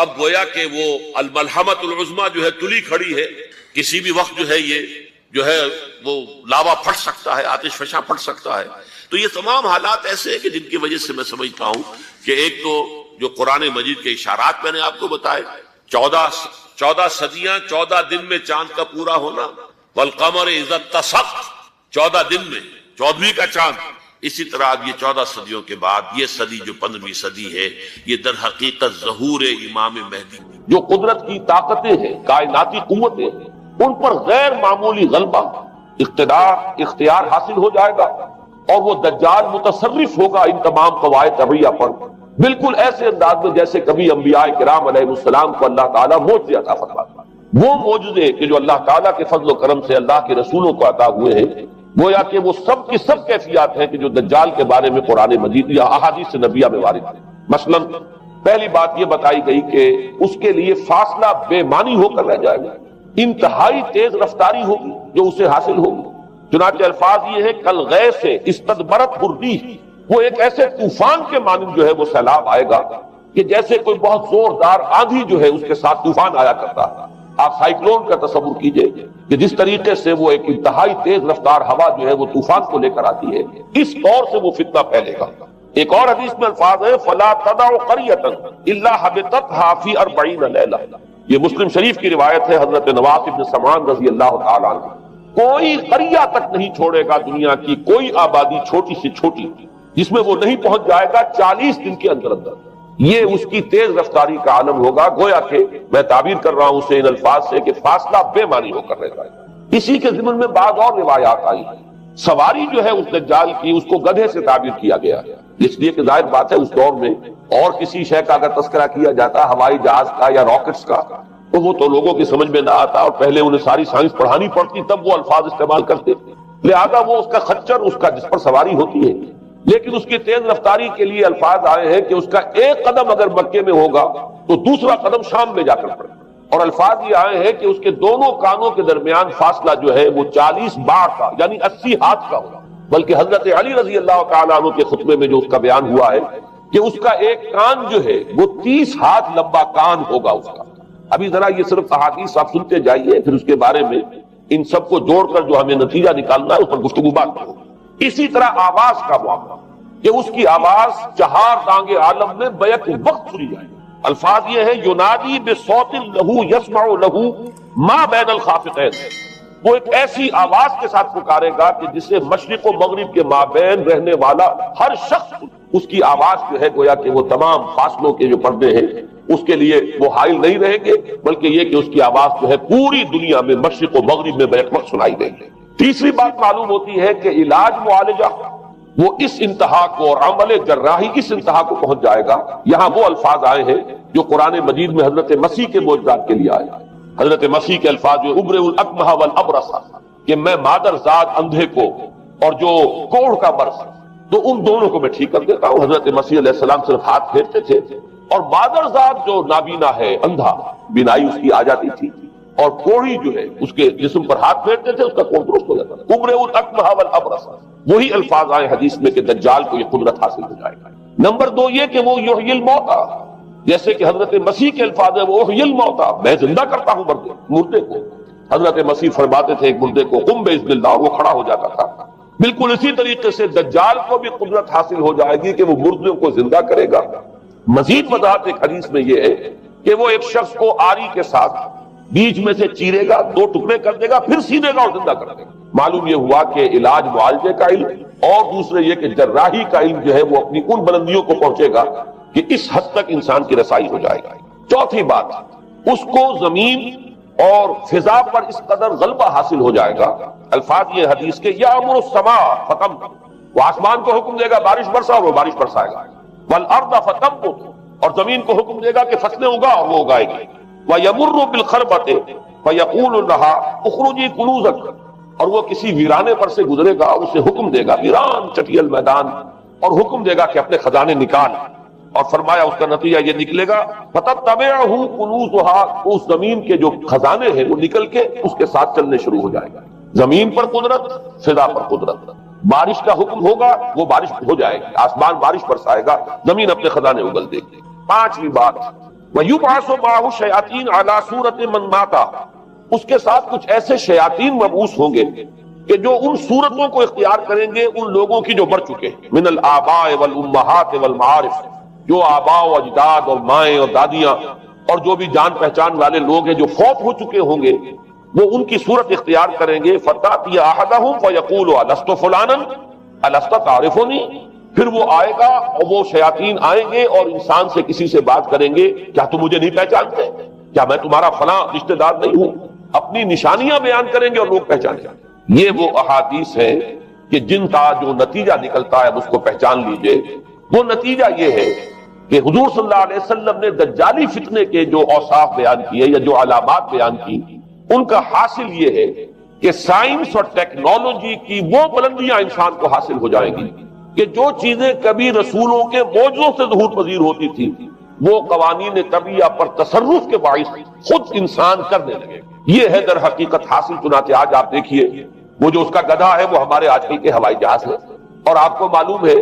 اب گویا کہ وہ الملحمۃ العظمیٰ جو ہے تلی کھڑی ہے، کسی بھی وقت جو ہے یہ جو ہے وہ لاوا پھٹ سکتا ہے، آتش فشاں پھٹ سکتا ہے۔ تو یہ تمام حالات ایسے ہیں کہ جن کی وجہ سے میں سمجھتا ہوں کہ ایک تو جو قرآن مجید کے اشارات میں نے آپ کو بتائے، 14 صدیاں 14 دن میں چاند کا پورا ہونا، والقمر اذا اتسق، 14 دن میں 14ویں کا چاند۔ اسی طرح اب یہ 14 صدیوں کے بعد یہ صدی جو 15ویں صدی ہے، یہ در حقیقت ظہور امام مہدی، جو قدرت کی طاقتیں ہیں، کائناتی قوتیں ہیں، ان پر غیر معمولی غلبہ، اقتدار، اختیار حاصل ہو جائے گا، اور وہ دجال متصرف ہوگا ان تمام قواعد طبیعہ پر، بالکل ایسے انداز میں جیسے کبھی انبیاء کرام علیہ السلام کو اللہ تعالیٰ معجزے عطا فرماتا ہے۔ وہ معجزے کہ جو اللہ تعالیٰ کے فضل و کرم سے اللہ کے رسولوں کو عطا ہوئے ہیں، گویا کہ وہ سب کی سب کیفیات ہیں کہ جو دجال کے بارے میں قرآن مجید یا احادیث نبیہ میں وارد ہیں۔ مثلا پہلی بات یہ بتائی گئی کہ اس کے لیے فاصلہ بے معنی ہو کر رہ جائے گا، انتہائی تیز رفتاری ہوگی جو اسے حاصل ہوگی۔ چنانچہ الفاظ یہ ہے کالغیث استدبرت الريح، وہ ایک ایسے طوفان کے مانند جو ہے وہ سیلاب آئے گا کہ جیسے کوئی بہت زوردار آندھی جو ہے اس کے ساتھ طوفان آیا کرتا ہے۔ آپ سائیکلون کا تصور کیجئے کہ جس طریقے سے وہ ایک انتہائی تیز رفتار ہوا جو ہے وہ طوفان کو لے کر آتی ہے، اس طور سے وہ فتنہ پھیلے گا۔ ایک اور حدیث میں الفاظ ہے فَلَا تَدَعُ قَرْيَةً إِلَّا حَبِطَتْهَا فِي 40 لَيْلَةً، یہ مسلم شریف کی روایت ہے حضرت نواس بن سمعان رضی اللہ تعالیٰ عنہ۔ کوئی قریہ تک نہیں چھوڑے گا دنیا کی کوئی آبادی چھوٹی سے چھوٹی جس میں وہ نہیں پہنچ جائے گا 40 دن کے اندر اندر۔ یہ اس کی تیز رفتاری کا عالم ہوگا، گویا کہ میں تعبیر کر رہا ہوں اسے ان الفاظ سے کہ فاصلہ بے معنی ہو کر رہ جائے گا۔ اسی کے ضمن میں بعض اور روایات آئی ہیں۔ سواری جو ہے اس دجال کی اس کو گدھے سے تعبیر کیا گیا، اس لیے کہ ظاہر بات ہے اس دور میں اور کسی شے کا اگر تذکرہ کیا جاتا ہوائی جہاز کا یا راکٹس کا تو وہ تو لوگوں کی سمجھ میں نہ آتا، اور پہلے انہیں ساری سائنس پڑھانی پڑتی تب وہ الفاظ استعمال کرتے، لہذا وہ اس کا خچر، اس کا جس پر سواری ہوتی ہے، لیکن اس کی تیز رفتاری کے لیے الفاظ آئے ہیں کہ اس کا ایک قدم اگر مکے میں ہوگا تو دوسرا قدم شام میں جا کر پڑے، اور الفاظ یہ آئے ہیں کہ اس کے دونوں کانوں کے درمیان فاصلہ جو ہے وہ 40 باڑ کا یعنی 80 ہاتھ کا ہوگا۔ بلکہ حضرت علی رضی اللہ تعالیٰ عنہ کے خطبے میں جو اس کا بیان ہوا ہے کہ اس کا ایک کان جو ہے وہ 30 ہاتھ لمبا کان ہوگا اس کا۔ ابھی ذرا یہ صرف احادیث آپ سنتے جائیے، پھر اس کے بارے میں ان سب کو جوڑ کر جو ہمیں نتیجہ نکالنا ہے اس پر گفتگو بات کرو۔ اسی طرح آواز کا معاملہ کہ اس کی آواز 4 دانگ عالم میں بیک وقت سنی جائے۔ الفاظ یہ ہے ینادی بصوت لہو یسمع لہو ما بین الخافقین، وہ ایک ایسی آواز کے ساتھ پکارے گا کہ جسے مشرق و مغرب کے مابین رہنے والا ہر شخص اس کی آواز جو ہے گویا کہ وہ تمام فاصلوں کے جو پردے ہیں اس کے لیے وہ حائل نہیں رہیں گے، بلکہ یہ کہ اس کی آواز جو ہے پوری دنیا میں مشرق و مغرب میں بیک وقت سنائی دے گی۔ تیسری بات معلوم ہوتی ہے کہ علاج معالجہ وہ اس انتہا کو اور عمل جراحی اس انتہا کو پہنچ جائے گا۔ یہاں وہ الفاظ آئے ہیں جو قرآن مجید میں حضرت مسیح کے معجزات کے لیے آئے۔ حضرت مسیح کے الفاظ جو ابرئ الاکمہ والابرص، کہ میں مادر زاد اندھے کو اور جو کوڑھ کا برس تو ان دونوں کو میں ٹھیک کر دیتا ہوں۔ حضرت مسیح علیہ السلام صرف ہاتھ پھیرتے تھے اور مادر زاد جو نابینا ہے، اندھا، بینائی اس کی آ جاتی تھی، اور کوڑھی جو ہے اس کے جسم پر ہاتھ پھیرتے تھے، اس کا کون درست ہو جاتا تھا۔ ابرئ الاکمہ والابرص، وہی الفاظ آئے حدیث میں کہ دجال کو یہ قدرت حاصل ہو جائے گا۔ نمبر 2 یہ کہ وہ یحیی الموتیٰ، جیسے کہ حضرت مسیح کے الفاظ ہے وہ احیی الموتیٰ، میں زندہ کرتا ہوں مردے کو۔ حضرت مسیح فرماتے تھے ایک مردے کو قم باذن اللہ، وہ کھڑا ہو جاتا تھا۔ بالکل اسی طریقے سے دجال کو بھی قدرت حاصل ہو جائے گی کہ وہ مردوں کو زندہ کرے گا۔ مزید وضاحت ایک حدیث میں یہ ہے کہ وہ ایک شخص کو آری کے ساتھ بیچ میں سے چیرے گا، 2 ٹکڑے کر دے گا، پھر سینے گا اور زندہ کر دے گا۔ معلوم یہ ہوا کہ علاج معالجے کا علم اور دوسرے یہ کہ جراحی کا علم جو ہے وہ اپنی ان بلندیوں کو پہنچے گا کہ اس حد تک انسان کی رسائی ہو جائے گا۔ چوتھی بات، اس کو زمین اور فضا پر اس قدر غلبہ حاصل ہو جائے گا۔ الفاظ یہ حدیث کے یامر السماء فتنبت، وہ آسمان کو حکم دے گا بارش برسا اور وہ بارش برسائے گا۔ والارض فتنبت، اور زمین کو حکم دے گا کہ فصلیں اگا اور وہ اگائے گی۔ ویمر بالخربۃ فیقول لها اخرجی کنوزک، اور وہ کسی ویرانے پر سے گزرے گا، اسے حکم دے گا، ویران چٹیل میدان، اور حکم دے گا کہ اپنے خزانے نکال، اور فرمایا اس کا نتیجہ یہ نکلے گا فتتبعہ کنوزها، اس زمین کے جو خزانے ہیں وہ نکل کے اس کے ساتھ چلنے شروع ہو جائے گا۔ زمین پر قدرت، فضا پر قدرت، بارش کا حکم ہوگا وہ بارش ہو جائے گی، آسمان بارش برسائے گا، زمین اپنے خزانے اگل دے گی۔ 5ویں بات، وَيُبْعَثُ مَعَهُ الشَّيَاطِينُ عَلَى صُورَةِ مَن مَاتَ، اس کے ساتھ کچھ ایسے شیاطین مبعوث ہوں گے کہ جو ان صورتوں کو اختیار کریں گے ان لوگوں کی جو مر چکے ہیں، من الآباء والامہات والمعارف، جو آباء و اجداد اور مائیں اور دادیاں اور جو بھی جان پہچان والے لوگ ہیں جو فوت ہو چکے ہوں گے، وہ ان کی صورت اختیار کریں گے. فَتَأْتِيَ أَحَدَهُمْ فَيَقُولُ أَلَسْتُ فُلَانًا أَلَسْتَ تَعْرِفُنِي، پھر وہ آئے گا اور وہ شیاطین آئیں گے اور انسان سے کسی سے بات کریں گے، کیا تم مجھے نہیں پہچانتے؟ کیا میں تمہارا فلاں رشتہ دار نہیں ہوں؟ اپنی نشانیاں بیان کریں گے اور لوگ پہچانیں گے. یہ وہ احادیث ہیں کہ جن کا جو نتیجہ نکلتا ہے اس کو پہچان لیجئے. وہ نتیجہ یہ ہے کہ حضور صلی اللہ علیہ وسلم نے دجالی فتنے کے جو اوصاف بیان کیے یا جو علامات بیان کی، ان کا حاصل یہ ہے کہ سائنس اور ٹیکنالوجی کی وہ بلندیاں انسان کو حاصل ہو جائیں گی کہ جو چیزیں کبھی رسولوں کے معجزوں سے ظہور پذیر ہوتی تھی، وہ قوانین طبیعہ پر تصرف کے باعث خود انسان کرنے لگے. یہ ہے در حقیقت حاصل. چنانچہ آج آپ دیکھیے وہ جو اس کا گدھا ہے وہ ہمارے آج کل کے ہوائی جہاز ہے، اور آپ کو معلوم ہے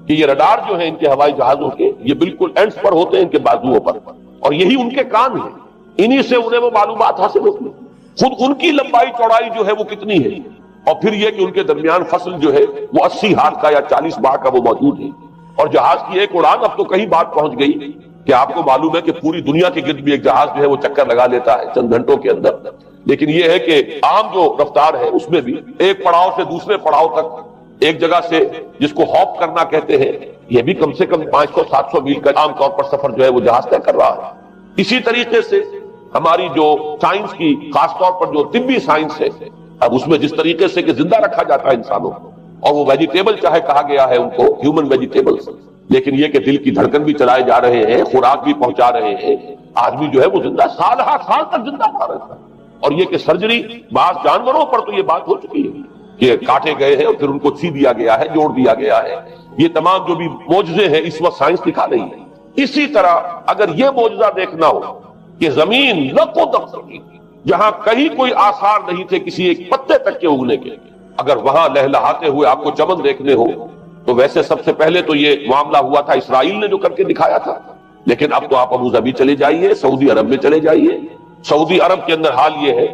کہ یہ رڈار جو ہیں ان کے ہوائی جہازوں کے، یہ بالکل اینڈز پر ہوتے ہیں، ان کے بازوؤں پر، اور یہی ان کے کان ہیں، انہی سے انہیں وہ معلومات حاصل ہوتی ہیں. خود ان کی لمبائی چوڑائی جو ہے وہ کتنی ہے، اور پھر یہ کہ ان کے درمیان فصل جو ہے وہ 80 ہاتھ کا یا 40 ماہ کا وہ موجود ہے. اور جہاز کی ایک اڑان اب تو کئی بات پہنچ گئی کہ آپ کو معلوم ہے کہ پوری دنیا کے گرد بھی ایک جہاز جو ہے وہ چکر لگا لیتا ہے چند گھنٹوں کے اندر. لیکن یہ ہے کہ عام جو رفتار ہے اس میں بھی ایک پڑاؤ سے دوسرے پڑاؤ تک، ایک جگہ سے جس کو ہاپ کرنا کہتے ہیں، یہ بھی کم سے کم 500-700 میل کا عام طور پر سفر جو ہے وہ جہاز طے کر رہا ہے. اسی طریقے سے ہماری جو سائنس کی، خاص طور پر جو طبی سائنس ہے، اب اس میں جس طریقے سے کہ زندہ رکھا جاتا ہے انسانوں کو، اور وہ ویجیٹیبل چاہے کہا گیا ہے ان کو ہیومن ویجیٹیبلز، لیکن یہ کہ دل کی دھڑکن بھی چلائے جا رہے ہیں، خوراک بھی پہنچا رہے ہیں، آدمی جو ہے وہ زندہ سال تک زندہ رہا رہتا ہے. اور یہ کہ سرجری بعض جانوروں پر تو یہ بات ہو چکی ہے کہ کاٹے گئے ہیں اور پھر ان کو سی دیا گیا ہے، جوڑ دیا گیا ہے. یہ تمام جو بھی معجزے ہیں اس وقت سائنس دکھا رہی ہے. اسی طرح اگر یہ معجزہ دیکھنا ہو کہ زمین لق و دق، جہاں کہیں کوئی آثار نہیں تھے کسی ایک پتے تک کے اگنے کے، اگر وہاں لہلہاتے ہوئے آپ کو چمن دیکھنے ہو، تو ویسے سب سے پہلے تو یہ معاملہ ہوا تھا اسرائیل نے جو کر کے دکھایا تھا، لیکن اب تو آپ ابو ظبی چلے جائیے، سعودی عرب میں چلے جائیے. سعودی عرب کے اندر حال یہ ہے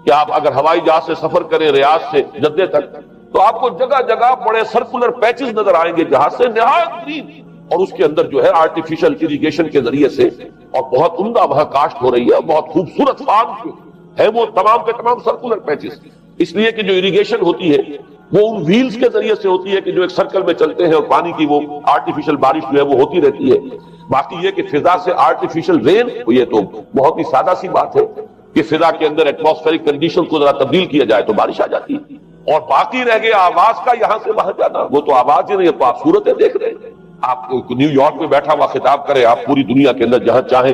کہ آپ اگر ہوائی جہاز سے سفر کریں ریاض سے جدہ تک، تو آپ کو جگہ جگہ بڑے سرکولر پیچز نظر آئیں گے جہاز سے، نہایت گرین، اور اس کے اندر جو ہے آرٹیفیشل اریگیشن کے ذریعے سے، اور بہت عمدہ وہاں کاشت ہو رہی ہے، بہت خوبصورت فارم ہے وہ تمام کے تمام سرکولر پیچز. اس لیے کہ جو اریگیشن ہوتی ہے وہ ان ویلز کے ذریعے سے ہوتی ہے کہ جو ایک سرکل میں چلتے ہیں، اور پانی کی وہ آرٹیفیشل بارش جو ہے وہ ہوتی رہتی ہے. باقی یہ کہ فضا سے آرٹیفیشل رین، یہ تو بہت ہی سادہ سی بات ہے کہ فضا کے اندر ایٹماسفیرک کنڈیشن کو ذرا تبدیل کیا جائے تو بارش آ جاتی ہے. اور باقی رہ گیا آواز کا یہاں سے وہاں جانا، وہ تو آواز ہی نہیں ہے، تو آپ صورتیں دیکھ رہے ہیں. آپ نیو یارک میں بیٹھا ہوا خطاب کرے، آپ پوری دنیا کے اندر جہاں چاہیں،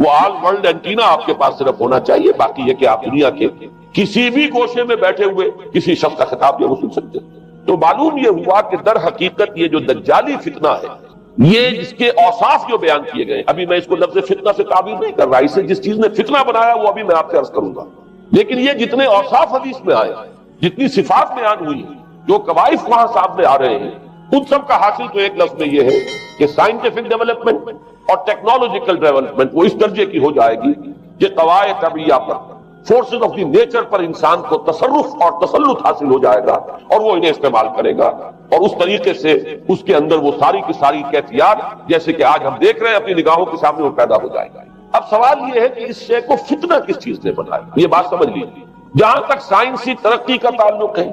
وہ آل ورلڈ اینٹینا آپ کے پاس صرف ہونا چاہیے. باقی یہ کہ آپ دنیا کے کسی بھی گوشے میں بیٹھے ہوئے کسی شخص کا خطاب جو وہ سن سکتے. تو معلوم یہ ہوا کہ در حقیقت یہ جو دجالی فتنہ ہے، یہ اس کے اوصاف جو بیان کیے گئے، ابھی میں اس کو لفظ فتنہ سے تعبیر نہیں کر رہا، اسے جس چیز نے فتنہ بنایا وہ ابھی میں آپ سے عرض کروں گا. لیکن یہ جتنے اوصاف حدیث میں آئے، جتنی صفات بیان ہوئی، جو قوائف وہاں سامنے آ رہے ہیں، ان سب کا حاصل تو ایک لفظ میں یہ ہے کہ سائنٹیفک ڈیولپمنٹ اور ٹیکنالوجیکل ڈیولپمنٹ وہ اس درجے کی ہو جائے گی کہ قواعد طبیعیہ پر، فورسز آف دی نیچر پر انسان کو تصرف اور تسلط حاصل ہو جائے گا، اور وہ انہیں استعمال کرے گا، اور اس طریقے سے اس کے اندر وہ ساری کی ساری کیفیات جیسے کہ آج ہم دیکھ رہے ہیں اپنی نگاہوں کے سامنے وہ پیدا ہو جائے گا. اب سوال یہ ہے کہ اس شے کو فتنہ کس چیز نے بنایا؟ یہ بات سمجھ لیجیے. جہاں تک سائنسی ترقی کا تعلق ہے،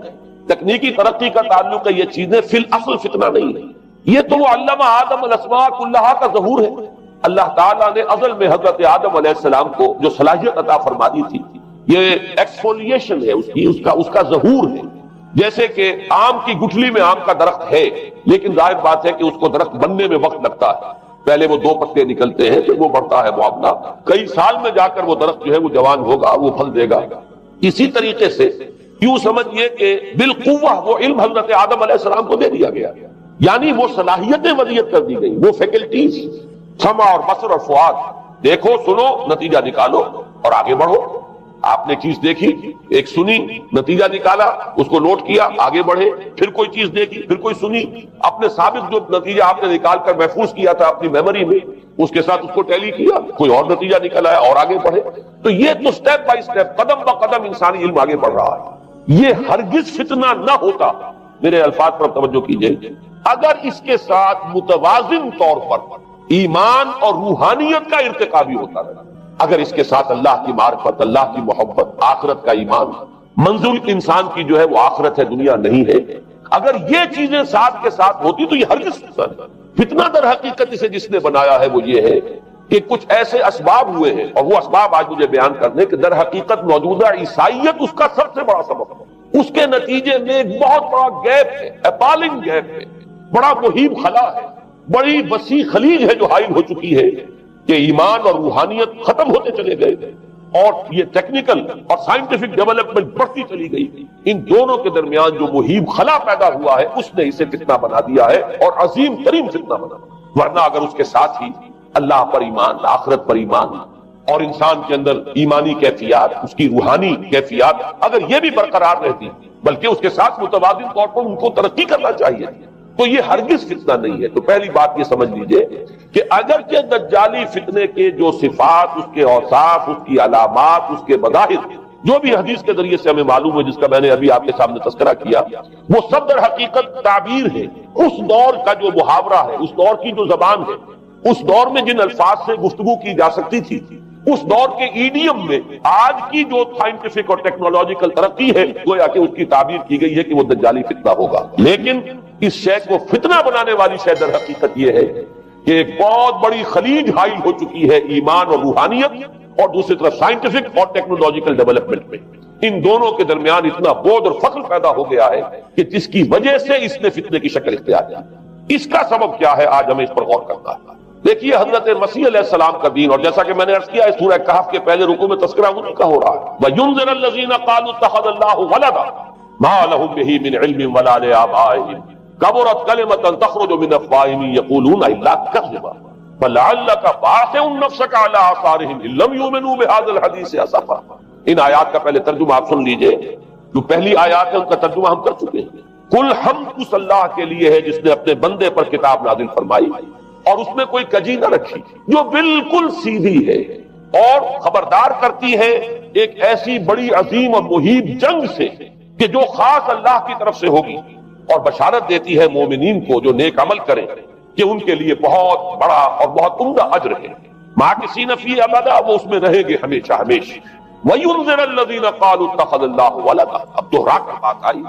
تکنیکی ترقی کا تعلق ہے، یہ چیزیں فی الاصل فتنہ نہیں ہے. یہ تو وہ علم آدم الاسماء کلھا کا ظہور ہے. اللہ تعالیٰ نے ازل میں حضرت آدم علیہ السلام کو جو صلاحیت عطا فرما دی تھی، یہ ایکسفولیشن ہے اس کا ظہور ہے. جیسے کہ آم کی گٹھلی میں آم کا درخت ہے، لیکن ظاہر بات ہے کہ اس کو درخت بننے میں وقت لگتا ہے. پہلے وہ 2 پتے نکلتے ہیں، پھر وہ بڑھتا ہے معاملہ، کئی سال میں جا کر وہ درخت جو ہے وہ جوان ہوگا، وہ پھل دے گا. اسی طریقے سے یوں سمجھئے کہ بالقوہ وہ علم حضرت آدم علیہ السلام کو دے دیا گیا، یعنی وہ صلاحیتیں وضعیت کر دی گئی، وہ فیکلٹیز، سمع اور بصر اور فؤاد، دیکھو سنو نتیجہ نکالو اور آگے بڑھو. آپ نے چیز دیکھی، ایک سنی، نتیجہ نکالا، اس کو نوٹ کیا، آگے بڑھے، پھر کوئی چیز دیکھی، پھر کوئی سنی، اپنے سابق جو نتیجہ آپ نے نکال کر محفوظ کیا تھا اپنی میموری میں، اس کے ساتھ اس کو ٹیلی کیا، کوئی اور نتیجہ نکل آیا اور آگے بڑھے. تو یہ تو سٹیپ بائی سٹیپ، قدم بہ قدم انسانی علم آگے بڑھ رہا ہے. یہ ہرگز فتنہ نہ ہوتا، میرے الفاظ پر توجہ کیجئے، اگر اس کے ساتھ متوازن طور پر ایمان اور روحانیت کا ارتقا بھی ہوتا رہا. اگر اس کے ساتھ اللہ کی معرفت، اللہ کی محبت، آخرت کا ایمان، منزل انسان کی جو ہے وہ آخرت ہے، دنیا نہیں ہے، اگر یہ چیزیں ساتھ کے ساتھ ہوتی تو یہ ہرگز فتنہ نہیں. فتنہ در حقیقت اسے جس نے بنایا ہے وہ یہ ہے کہ کچھ ایسے اسباب ہوئے ہیں، اور وہ اسباب آج مجھے بیان کرنے کہ در حقیقت موجودہ عیسائیت اس کا سب سے بڑا سبب ہے. اس کے نتیجے میں ایک بہت بڑا گیپ ہے، اپالنگ گیپ ہے، بڑا مہیب خلا ہے، بڑی وسیع خلیج ہے جو حائل ہو چکی ہے کہ ایمان اور روحانیت ختم ہوتے چلے گئے اور یہ ٹیکنیکل اور سائنٹیفک ڈیولپمنٹ بڑھتی چلی گئی. ان دونوں کے درمیان جو مہیب خلا پیدا ہوا ہے اس نے اسے فتنہ بنا دیا ہے، اور عظیم ترین فتنہ بنا. ورنہ اگر اس کے ساتھ ہی اللہ پر ایمان، آخرت پر ایمان، اور انسان کے اندر ایمانی کیفیات، اس کی روحانی کیفیات اگر یہ بھی برقرار رہتی، بلکہ اس کے ساتھ متوازن طور پر ان کو ترقی کرنا چاہیے، تو یہ ہرگز فتنہ نہیں ہے. تو پہلی بات یہ سمجھ لیجئے کہ اگرچہ دجالی فتنے کے جو صفات، اس کے اوصاف، اس کی علامات، اس کے مظاہر جو بھی حدیث کے ذریعے سے ہمیں معلوم ہے، جس کا میں نے ابھی آپ کے سامنے تذکرہ کیا، وہ سب در حقیقت تعبیر ہے اس دور کا جو محاورہ ہے، اس دور کی جو زبان ہے، اس دور میں جن الفاظ سے گفتگو کی جا سکتی تھی، اس دور کے ایڈیم میں آج کی جو سائنٹیفک اور ٹیکنالوجیکل ترقی ہے گویا کہ اس کی تعبیر کی گئی ہے کہ وہ دجالی فتنہ ہوگا. لیکن اس شے کو فتنہ بنانے والی شے در حقیقت یہ ہے کہ ایک بہت بڑی خلیج حائل ہو چکی ہے ایمان اور روحانیت، اور دوسری طرف سائنٹیفک اور ٹیکنالوجیکل ڈیولپمنٹ میں. ان دونوں کے درمیان اتنا بودھ اور فصل پیدا ہو گیا ہے کہ جس کی وجہ سے اس نے فتنے کی شکل اختیار کی. اس کا سبب کیا ہے، آج ہمیں اس پر غور کرنا ہے. دیکھیے حضرت مسیح علیہ السلام کا دین، اور جیسا کہ میں نے عرض کیا ہے سورہ کہف کے پہلے رکوع میں تذکرہ انہی کا ہو رہا ہے. وَيُنذِرَ الَّذِينَ قَالُوا اتَّخَذَ اللَّهُ وَلَدًا مَا لَهُم بِهِ مِنْ عِلْمٍ وَلَا لِآبَائِهِمْ كَبُرَتْ كَلِمَةً تَخْرُجُ مِنْ أَفْوَاهِهِمْ يَقُولُونَ إِلَّا كَذِبًا فَلَعَلَّكَ بَاخِعٌ نَفْسَكَ عَلَىٰ آثَارِهِمْ إِن لَّمْ يُؤْمِنُوا بِهَٰذَا الْحَدِيثِ أَسَفًا. ان آیات کا پہلے ترجمہ آپ سن لیجئے. جو پہلی آیات ہے ان کا ترجمہ ہم کر چکے ہیں. کل حمد اس اللہ کے لیے ہے جس نے اپنے بندے پر کتاب نازل فرمائی اور اس میں کوئی کجی نہ رکھی، جو بالکل سیدھی ہے اور خبردار کرتی ہے ایک ایسی بڑی عظیم اور مہیب جنگ سے کہ جو خاص اللہ کی طرف سے ہوگی، اور بشارت دیتی ہے مومنین کو جو نیک عمل کریں کہ ان کے لیے بہت بڑا اور بہت عمدہ اجر ہے. ماکثین فیہ ابدا، وہ اس میں رہیں گے ہمیشہ ہمیشہ. وَيُنذِرَ الَّذِينَ قَالُوا اتَّخَذَ اللَّهُ وَلَدًا، اب دوہرا کر بات آئی،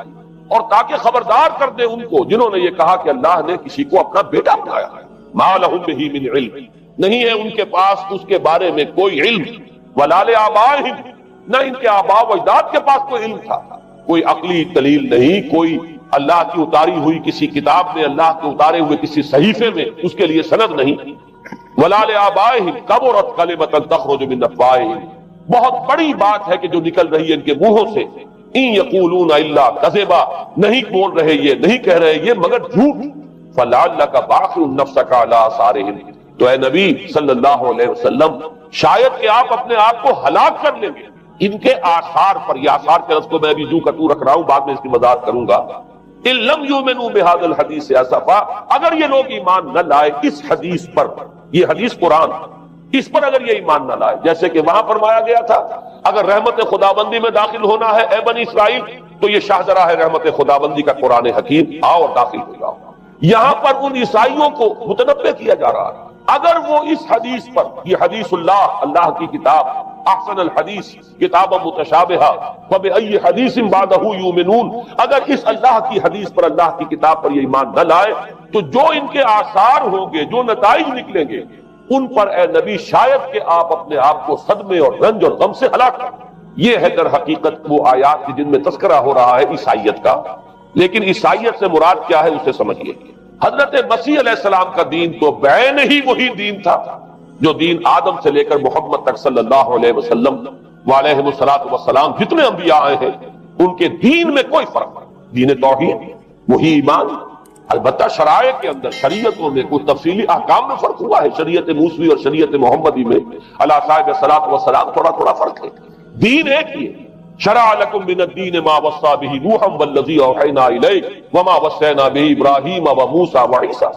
اور تاکہ خبردار کر دے ان کو جنہوں نے یہ کہا کہ اللہ نے کسی کو اپنا بیٹا بنایا ہے. مَا لَهُم بِهِ مِنْ عِلْمٍ، نہیں ہے ان کے پاس اس کے بارے میں کوئی علم. وَلَا لِآبَائِهِمْ، نہ ان کے آباء و اجداد کے پاس کوئی علم تھا، کوئی عقلی دلیل نہیں، کوئی اللہ کی اتاری ہوئی کسی کتاب میں، اللہ کے اتارے ہوئے کسی صحیفے میں اس کے لیے سند نہیں. وَلَا لِآبَائِهِمْ كَبُرَتْ كَلِمَةً تَخْرُجُ مِنْ أَفْوَاهِهِمْ، بہت بڑی بات ہے کہ جو نکل رہی ہے ان کے منہوں سے. إِن يَقُولُونَ إِلَّا كَذِبًا، نہیں بول رہے یہ، نہیں کہہ رہے یہ مگر جھوٹ. فَلَعَلَّكَ بَاخِعٌ نَفْسَكَ عَلَىٰ آثَارِهِمْ، تو اے نبی صلی اللہ علیہ وسلم شاید کہ آپ اپنے آپ کو ہلاک کر لیں گے ان کے آثار پر. یہ آثار کے لفظ کو میں ابھی جو کا تو رکھ رہا ہوں، بعد میں اس کی وضاحت کروں گا. إِن لَّمْ يُؤْمِنُوا بِهَٰذَا الْحَدِيثِ أَسَفًا، اگر یہ لوگ ایمان نہ لائے اس حدیث پر، یہ حدیث قرآن، اس پر اگر یہ ایمان نہ لائے، جیسے کہ وہاں فرمایا گیا تھا اگر رحمت خداوندی میں داخل ہونا ہے اے بنی اسرائیل تو یہ شاہجرا ہے رحمت خداوندی کا قرآن حکیم، آؤ اور داخل ہو جاؤ. یہاں پر ان عیسائیوں کو متنبہ کیا جا رہا ہے اگر وہ اس حدیث پر، یہ حدیث اللہ، اللہ کی کتاب، احسن الحدیث کتاب متشابہہ فبأی حدیث بعدہ یؤمنون، اگر اس اللہ کی حدیث پر، اللہ کی کتاب پر یہ ایمان نہ لائے تو جو ان کے آثار ہوں گے، جو نتائج نکلیں گے، ان پر اے نبی شاید کہ آپ اپنے آپ کو صدمے اور رنج اور غم سے ہلاک کر. یہ ہے در حقیقت وہ آیات جن میں تذکرہ ہو رہا ہے عیسائیت کا. لیکن عیسائیت سے مراد کیا ہے اسے سمجھیے. حضرت مسیح علیہ السلام کا دین تو بعین ہی وہی دین تھا جو دین آدم سے لے کر محمد تک صلی اللہ علیہ وسلم وعلیہ الصلوۃ والسلام جتنے انبیاء آئے ہیں ان کے دین میں کوئی فرق نہیں. دین توحید وہی ایمان، البتہ شرائع کے اندر، شریعتوں میں کچھ تفصیلی احکام میں فرق ہوا ہے. شریعت موسوی اور شریعت محمدی میں علی صاحب الصلوۃ والسلام تھوڑا تھوڑا فرق ہے. دین ایک ہی ہے. شرع لكم من الدين ما وصى به نوحا والذي اوحينا اليك وما وصينا به ابراهيم وموسى وعيسى.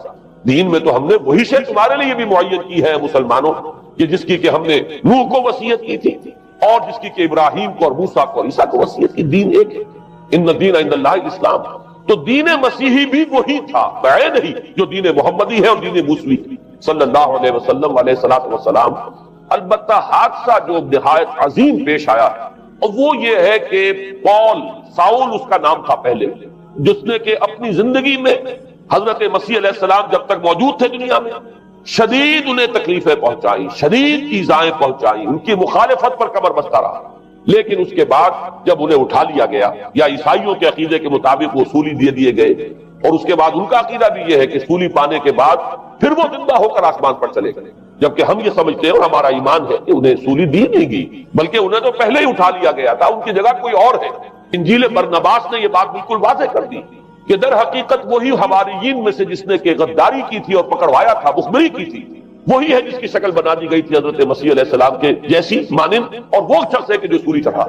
دین میں تو ہم نے وہی شے تمہارے لیے بھی معین کی ہے مسلمانوں، کہ جس کی کہ ہم نے نوح کو وصیت کی تھی، اور جس کی کہ ابراہیم کو اور موسیٰ کو اور عیسیٰ کو وصیت کی۔ دین ایک ہے، ان الدین عند اللہ الاسلام۔ تو دین مسیحی بھی وہی تھا بعین ہی جو دین محمدی ہے اور دین موسوی صلی اللہ علیہ وسلم علیہ الصلوۃ والسلام۔ البتہ حادثہ جو نہایت عظیم پیش آیا اور وہ یہ ہے کہ ساؤل اس کا نام تھا پہلے، جس نے کہ اپنی زندگی میں حضرت مسیح علیہ السلام جب تک موجود تھے دنیا میں شدید انہیں تکلیفیں پہنچائیں، شدید ایذائیں پہنچائیں، ان کی مخالفت پر کمر بستہ رہا۔ لیکن اس کے بعد جب انہیں اٹھا لیا گیا، یا عیسائیوں کے عقیدے کے مطابق وہ سولی دے دیے گئے، اور اس کے بعد ان کا عقیدہ بھی یہ ہے کہ سولی پانے کے بعد پھر وہ زندہ ہو کر آسمان پر چلے گئے، جبکہ ہم یہ سمجھتے ہیں اور ہمارا ایمان ہے کہ انہیں سولی دی نہیں گئی، بلکہ انہیں تو پہلے ہی اٹھا لیا گیا تھا، ان کی جگہ کوئی اور ہے۔ انجیل برنباس نے یہ بات بالکل واضح کر دی کہ در حقیقت وہی حواریین میں سے جس نے کہ غداری کی تھی اور پکڑوایا تھا، مخبری کی تھی، وہی ہے جس کی شکل بنا دی گئی تھی حضرت مسیح علیہ السلام کے جیسی مانند، اور وہ شخص ہے کہ جو سولی چڑھا۔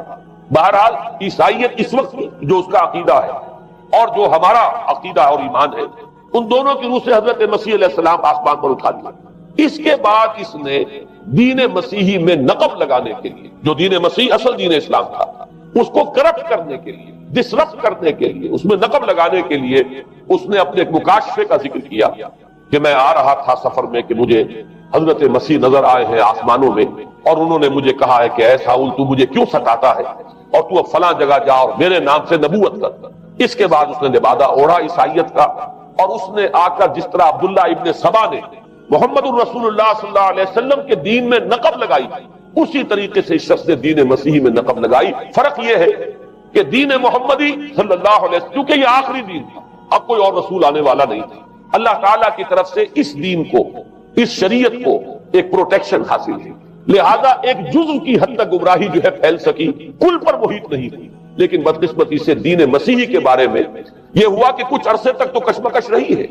بہرحال عیسائیت اس وقت جو اس کا عقیدہ ہے اور جو ہمارا عقیدہ اور ایمان ہے، ان دونوں کی روح سے حضرت مسیح علیہ السلام آسمان پر اٹھا دیا۔ اس کے بعد اس نے دین مسیحی میں نقب لگانے کے لیے، جو دین مسیح اصل دین اسلام تھا، اس کو کرپٹ کرنے کے لیے، ڈسرپٹ کرنے کے لیے، اس میں نقب لگانے کے لیے اس نے اپنے ایک مکاشفے کا ذکر کیا کہ میں آ رہا تھا سفر میں کہ مجھے حضرت مسیح نظر آئے ہیں آسمانوں میں، اور انہوں نے مجھے کہا ہے کہ اے ساؤل تو مجھے کیوں ستاتا ہے، اور تو اب فلاں جگہ جا اور میرے نام سے نبوت کر۔ اس کے بعد اس نے لبادہ اوڑھا عیسائیت کا، اور اس نے آ کر جس طرح عبداللہ ابن سبا نے محمد الرسول اللہ صلی اللہ علیہ وسلم کے دین میں نقب لگائی، اسی طریقے سے اس شخص نے دین مسیحی میں نقب لگائی۔ فرق یہ ہے کہ دین محمدی صلی اللہ علیہ وسلم، کیونکہ یہ آخری دین تھا، اب کوئی اور رسول آنے والا نہیں تھا، اللہ تعالیٰ کی طرف سے اس دین کو، اس شریعت کو ایک پروٹیکشن حاصل ہے، لہذا ایک جزء کی حد تک گمراہی جو ہے پھیل سکی، کل پر محیط نہیں ہوئی۔ لیکن بدقسمتی سے دین مسیحی کے بارے میں یہ ہوا کہ کچھ عرصے تک تو کشمکش رہی ہے۔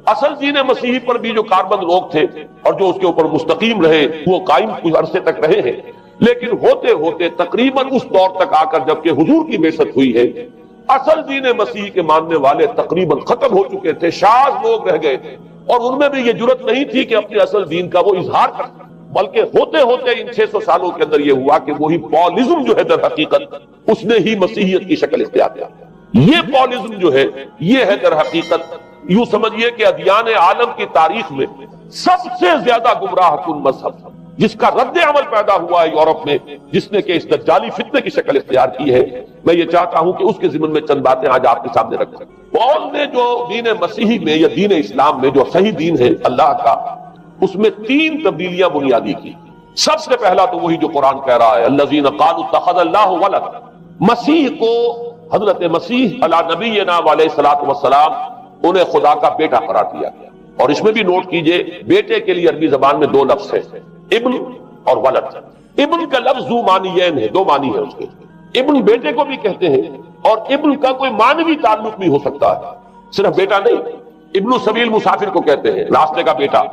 اصل دین مسیحی پر بھی جو کاربند لوگ تھے اور جو اس کے اوپر مستقیم رہے، وہ قائم کچھ عرصے تک رہے ہیں، لیکن ہوتے ہوتے تقریباً اس دور تک آ کر جب کہ حضور کی بعثت ہوئی ہے، اصل دین مسیحی کے ماننے والے تقریباً ختم ہو چکے تھے، شاذ لوگ رہ گئے تھے، اور ان میں بھی یہ جرت نہیں تھی کہ اپنے اصل دین کا وہ اظہار کر سکیں، بلکہ ہوتے ہوتے ان 600 سالوں کے اندر یہ ہوا کہ وہی پالزم جو ہے در حقیقت اس نے ہی مسیحیت کی شکل اختیار کیا۔ یہ پالزم جو ہے یہ ہے در حقیقت، یوں سمجھیے کہ ادیان عالم کی تاریخ میں سب سے زیادہ گمراہ کن مذہب، جس کا رد عمل پیدا ہوا ہے یورپ میں، جس نے کہ اس دجالی فتنے کی شکل اختیار کی ہے۔ میں یہ چاہتا ہوں کہ اس کے ضمن میں چند باتیں آج آپ کے سامنے رکھ سکیں۔ پال نے جو دین مسیحی میں یا دین اسلام میں جو صحیح دین ہے اللہ کا، اس میں 3 تبدیلیاں بنیادی کی۔ سب سے پہلا تو وہی جو قرآن کہہ رہا ہے، الذین قالوا اتخذ اللہ ولد، مسیح کو، حضرت مسیح علی نبینا علیہ الصلوۃ والسلام، انہیں خدا کا بیٹا قرار دیا گیا۔ اور اس میں بھی نوٹ کیجئے، بیٹے کے لیے عربی زبان میں 2 لفظ ہیں، ابن اور ولد۔ ابن کا لفظ ذو معنیین ہے، 2 معنی ہے اس کے۔ ابن بیٹے کو بھی کہتے ہیں، اور ابن کا کوئی معنوی تعلق بھی ہو سکتا ہے، صرف بیٹا نہیں۔ ابن السبیل مسافر کو کہتے ہیں، راستے کا بیٹا،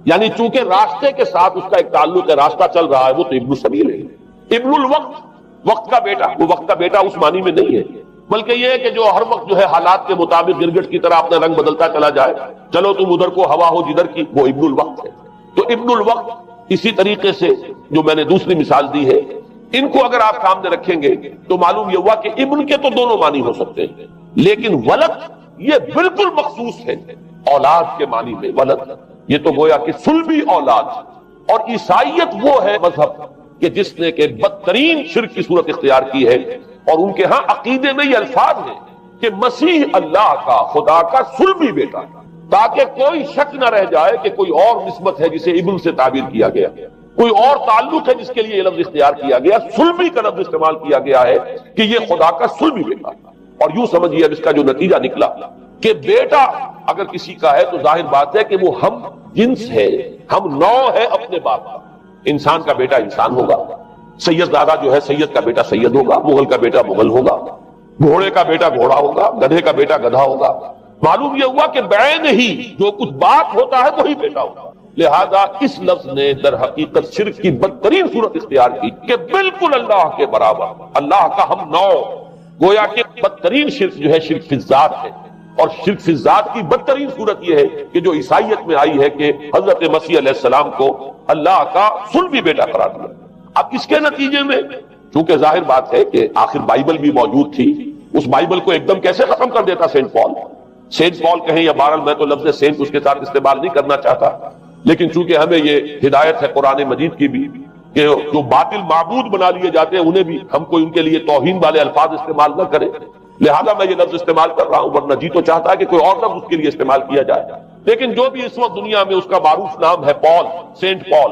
یعنی چونکہ راستے کے ساتھ اس کا ایک تعلق ہے، راستہ چل رہا ہے، وہ تو ابن السبیل ہے۔ ابن الوقت، وقت کا بیٹا، وہ وقت کا بیٹا اس معنی میں نہیں ہے، بلکہ یہ ہے کہ جو ہر وقت جو ہے حالات کے مطابق گرگٹ کی طرح اپنا رنگ بدلتا چلا جائے، چلو تم ادھر کو ہوا ہو جدھر کی، وہ ابن الوقت ہے۔ تو ابن الوقت اسی طریقے سے جو میں نے دوسری مثال دی ہے، ان کو اگر آپ سامنے رکھیں گے تو معلوم یہ ہوا کہ ابن کے تو دونوں معنی ہو سکتے ہیں، لیکن ولد یہ بالکل مخصوص ہے اولاد کے معنی میں۔ ولد یہ تو گویا کہ صلبی اولاد، اور عیسائیت وہ ہے مذہب کہ جس نے کہ بدترین شرک کی صورت اختیار کی ہے، اور ان کے ہاں عقیدے میں یہ الفاظ ہیں کہ مسیح اللہ کا، خدا کا صلبی بیٹا، تاکہ کوئی شک نہ رہ جائے کہ کوئی اور نسبت ہے جسے ابن سے تعبیر کیا گیا، کوئی اور تعلق ہے جس کے لیے یہ لفظ اختیار کیا گیا، صلبی کا لفظ استعمال کیا گیا ہے کہ یہ خدا کا صلبی بیٹا۔ اور یوں سمجھیے اب اس کا جو نتیجہ نکلا کہ بیٹا اگر کسی کا ہے تو ظاہر بات ہے کہ وہ ہم جنس ہے، ہم نوع ہے اپنے باپ کا۔ انسان کا بیٹا انسان ہوگا، سید دادا جو ہے سید کا بیٹا سید ہوگا، مغل کا بیٹا مغل ہوگا، گھوڑے کا بیٹا گھوڑا ہوگا، گدھے کا بیٹا گدھا ہوگا۔ معلوم یہ ہوا کہ بعین ہی جو کچھ بات ہوتا ہے وہی بیٹا ہوگا۔ لہذا اس لفظ نے در حقیقت شرک کی بدترین صورت اختیار کی کہ بالکل اللہ کے برابر، اللہ کا ہم نوع، گویا کہ بدترین شرک جو ہے شرک فی الذات ہے۔ اور شرک فی الذات کی بدترین صورت یہ ہے کہ جو عیسائیت میں آئی ہے کہ حضرت مسیح علیہ السلام کو اللہ کا صلبی بیٹا قرار دیا۔ اب اس کے نتیجے میں چونکہ ظاہر بات ہے کہ آخر بائبل بھی موجود تھی، اس بائبل کو ایک دم کیسے ختم کر دیتا سینٹ پال کہیں یا بہرحال میں تو لفظ سینٹ اس کے ساتھ استعمال نہیں کرنا چاہتا، لیکن چونکہ ہمیں یہ ہدایت ہے قرآن مجید کی بھی کہ جو باطل معبود بنا لیے جاتے ہیں انہیں بھی ہم کوئی ان کے لیے توہین والے الفاظ استعمال نہ کریں، لہذا میں یہ لفظ استعمال کر رہا ہوں، ورنہ جی تو چاہتا ہے کہ کوئی اور لفظ اس کے لیے استعمال کیا جائے، لیکن جو بھی اس وقت دنیا میں اس کا معروف نام ہے پال، سینٹ پال،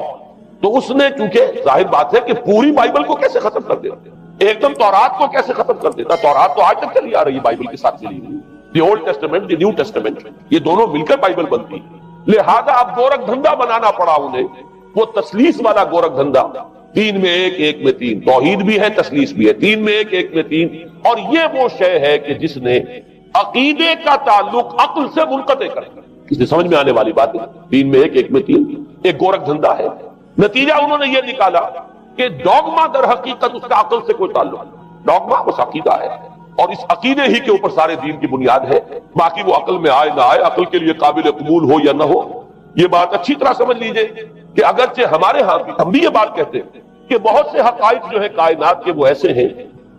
تو اس نے چونکہ ظاہر بات ہے کہ پوری بائبل کو کیسے ختم کر دیتا، ایک دم تورات کو کیسے ختم کر دیتا، تورات تو آج تک چلی آ رہی ہے بائبل کے ساتھ چلی ہوئی، the old testament the new testament, یہ دونوں مل کر بائبل بنتی، لہذا اب گورکھ دھندا بنانا پڑا انہیں، وہ تسلیس والا گورکھ دھندا، تین میں ایک، ایک میں تین، توحید بھی ہے تسلیس بھی ہے، تین میں ایک، ایک میں تین، اور یہ وہ شے ہے کہ جس نے عقیدے کا تعلق عقل سے منقطع کر دیا، اس سے سمجھ میں آنے والی بات ہے، تین میں ایک، ایک میں تین، ایک گورکھ دھندا ہے، نتیجہ انہوں نے یہ نکالا کہ ڈوگما در حقیقت اس کا عقل سے کوئی تعلق نہیں، ڈوگما بس عقیدہ ہے، اور اس عقیدے ہی کے اوپر سارے دین کی بنیاد ہے، باقی وہ عقل میں آئے نہ آئے، عقل کے لیے قابل قبول ہو یا نہ ہو، یہ بات اچھی طرح سمجھ لیجئے کہ اگرچہ ہمارے ہاں بھی ہم بھی یہ بات کہتے ہیں کہ بہت سے حقائق جو ہے کائنات کے وہ ایسے ہیں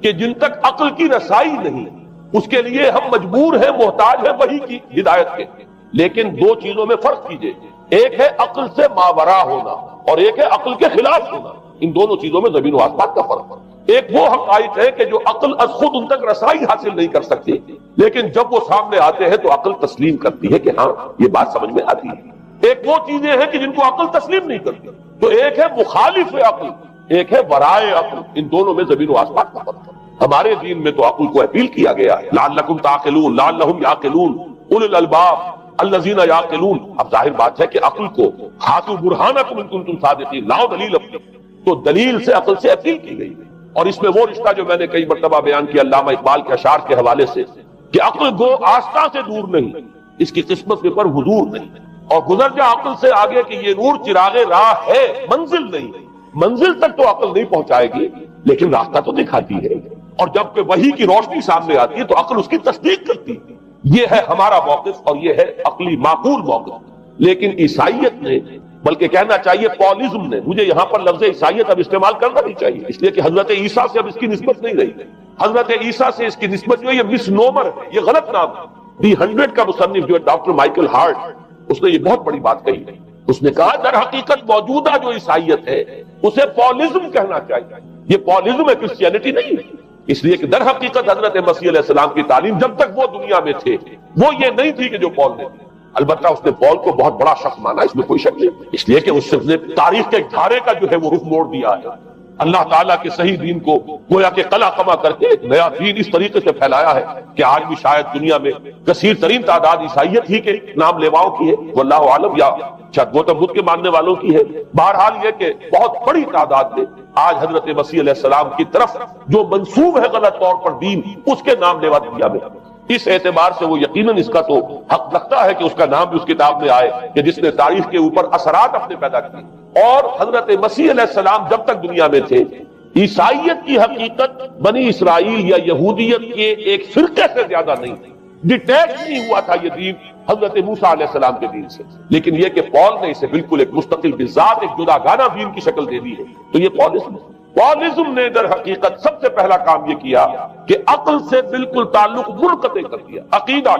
کہ جن تک عقل کی رسائی نہیں، اس کے لیے ہم مجبور ہیں، محتاج ہیں وحی کی ہدایت کے، لیکن دو چیزوں میں فرق کیجئے، ایک ہے عقل سے ماورا ہونا اور ایک ہے عقل کے خلاف ہونا، ان دونوں چیزوں میں زمین و آسمان کا فرق ہے۔ ایک وہ حقائق ہے کہ جو عقل از خود ان تک رسائی حاصل نہیں کر سکتی، لیکن جب وہ سامنے آتے ہیں تو عقل تسلیم کرتی ہے کہ ہاں یہ بات سمجھ میں آتی ہے۔ ایک وہ چیزیں ہیں کہ جن کو عقل تسلیم نہیں کرتی، تو ایک ہے مخالف عقل، ایک ہے ورائے عقل، ان دونوں میں زمین و آسمان کا فرق ہے۔ ہمارے دین میں تو عقل کو اپیل کیا گیا ہے، لعلکم تعقلون، لعلہم یعقلون، اولو الالباب الذین یعقلون۔ اب ظاہر بات ہے کہ عقل کو ہاتھو برہانکم ان کنتم صادقین، لاؤ دلیل اپنی، تو دلیل سے عقل سے اپیل کی گئی، اور اس میں وہ رشتہ جو میں نے کئی مرتبہ بیان کیا علامہ اقبال کے اشعار کے حوالے سے کہ عقل گو آستہ سے دور نہیں، اس کی قسمت کے پر حضور نہیں، اور گزر جا عقل سے آگے کہ یہ نور چراغ راہ ہے، منزل نہیں، منزل تک تو عقل نہیں پہنچائے گی لیکن راستہ تو دکھاتی ہے، اور جب کہ وحی کی روشنی سامنے آتی ہے تو عقل اس کی تصدیق کرتی ہے۔ یہ ہے ہمارا موقف اور یہ ہے عقلی معقول موقف، لیکن عیسائیت نے، بلکہ کہنا چاہیے پالزم نے، مجھے یہاں پر لفظ عیسائیت اب استعمال کرنا نہیں چاہیے اس لیے کہ حضرت عیسیٰ سے اب اس کی نسبت نہیں رہی، حضرت عیسیٰ سے اس کی نسبت جو ہے یہ مس نومر ہے، یہ غلط نام ہے۔ دی 100 کا مصنف جو ہے ڈاکٹر مائیکل ہارٹ، اس نے یہ بہت بڑی بات کہی، اس نے کہا در حقیقت موجودہ جو عیسائیت ہے اسے پالزم کہنا چاہیے، یہ پالزم ہے، کرسچینٹی نہیں، اس لیے کہ در حقیقت حضرت مسیح علیہ السلام کی تعلیم جب تک وہ دنیا میں تھے وہ یہ نہیں تھی کہ جو پال نے تھی، البتہ اس نے پال کو بہت بڑا شخص مانا، اس میں کوئی شک نہیں، اس لیے کہ اس نے تاریخ کے ایک دھارے کا جو ہے وہ رخ موڑ دیا ہے، اللہ تعالیٰ کے صحیح دین کو گویا کہ قلع قمع کر کے ایک نیا دین اس طریقے سے پھیلایا ہے کہ آج بھی شاید دنیا میں کثیر ترین تعداد عیسائیت ہی کے نام لیواؤں کی ہے، واللہ عالم، یا شاید گوتم بدھ کے ماننے والوں کی ہے، بہرحال یہ کہ بہت بڑی تعداد میں آج حضرت مسیح علیہ السلام کی طرف جو منسوب ہے غلط طور پر دین، اس کے نام لیوا دنیا میں، اس اعتبار سے وہ یقیناً اس کا تو حق لگتا ہے کہ اس کا نام بھی اس کتاب میں آئے کہ جس نے تاریخ کے اوپر اثرات اپنے پیدا کیے۔ اور حضرت مسیح علیہ السلام جب تک دنیا میں تھے، عیسائیت کی حقیقت بنی اسرائیل یا یہودیت کے ایک فرقے سے زیادہ نہیں تھی، ڈیٹیچ نہیں ہوا تھا یہ دین حضرت موسیٰ علیہ السلام کے دین سے، لیکن یہ کہ پال نے اسے بالکل ایک مستقل بذات ایک جدا گانا دین کی شکل دے دی ہے، تو یہ پالزم نے در حقیقت سب سے پہلا کام یہ کیا کہ عقل سے بالکل تعلق منقطع کر دیا، عقیدہ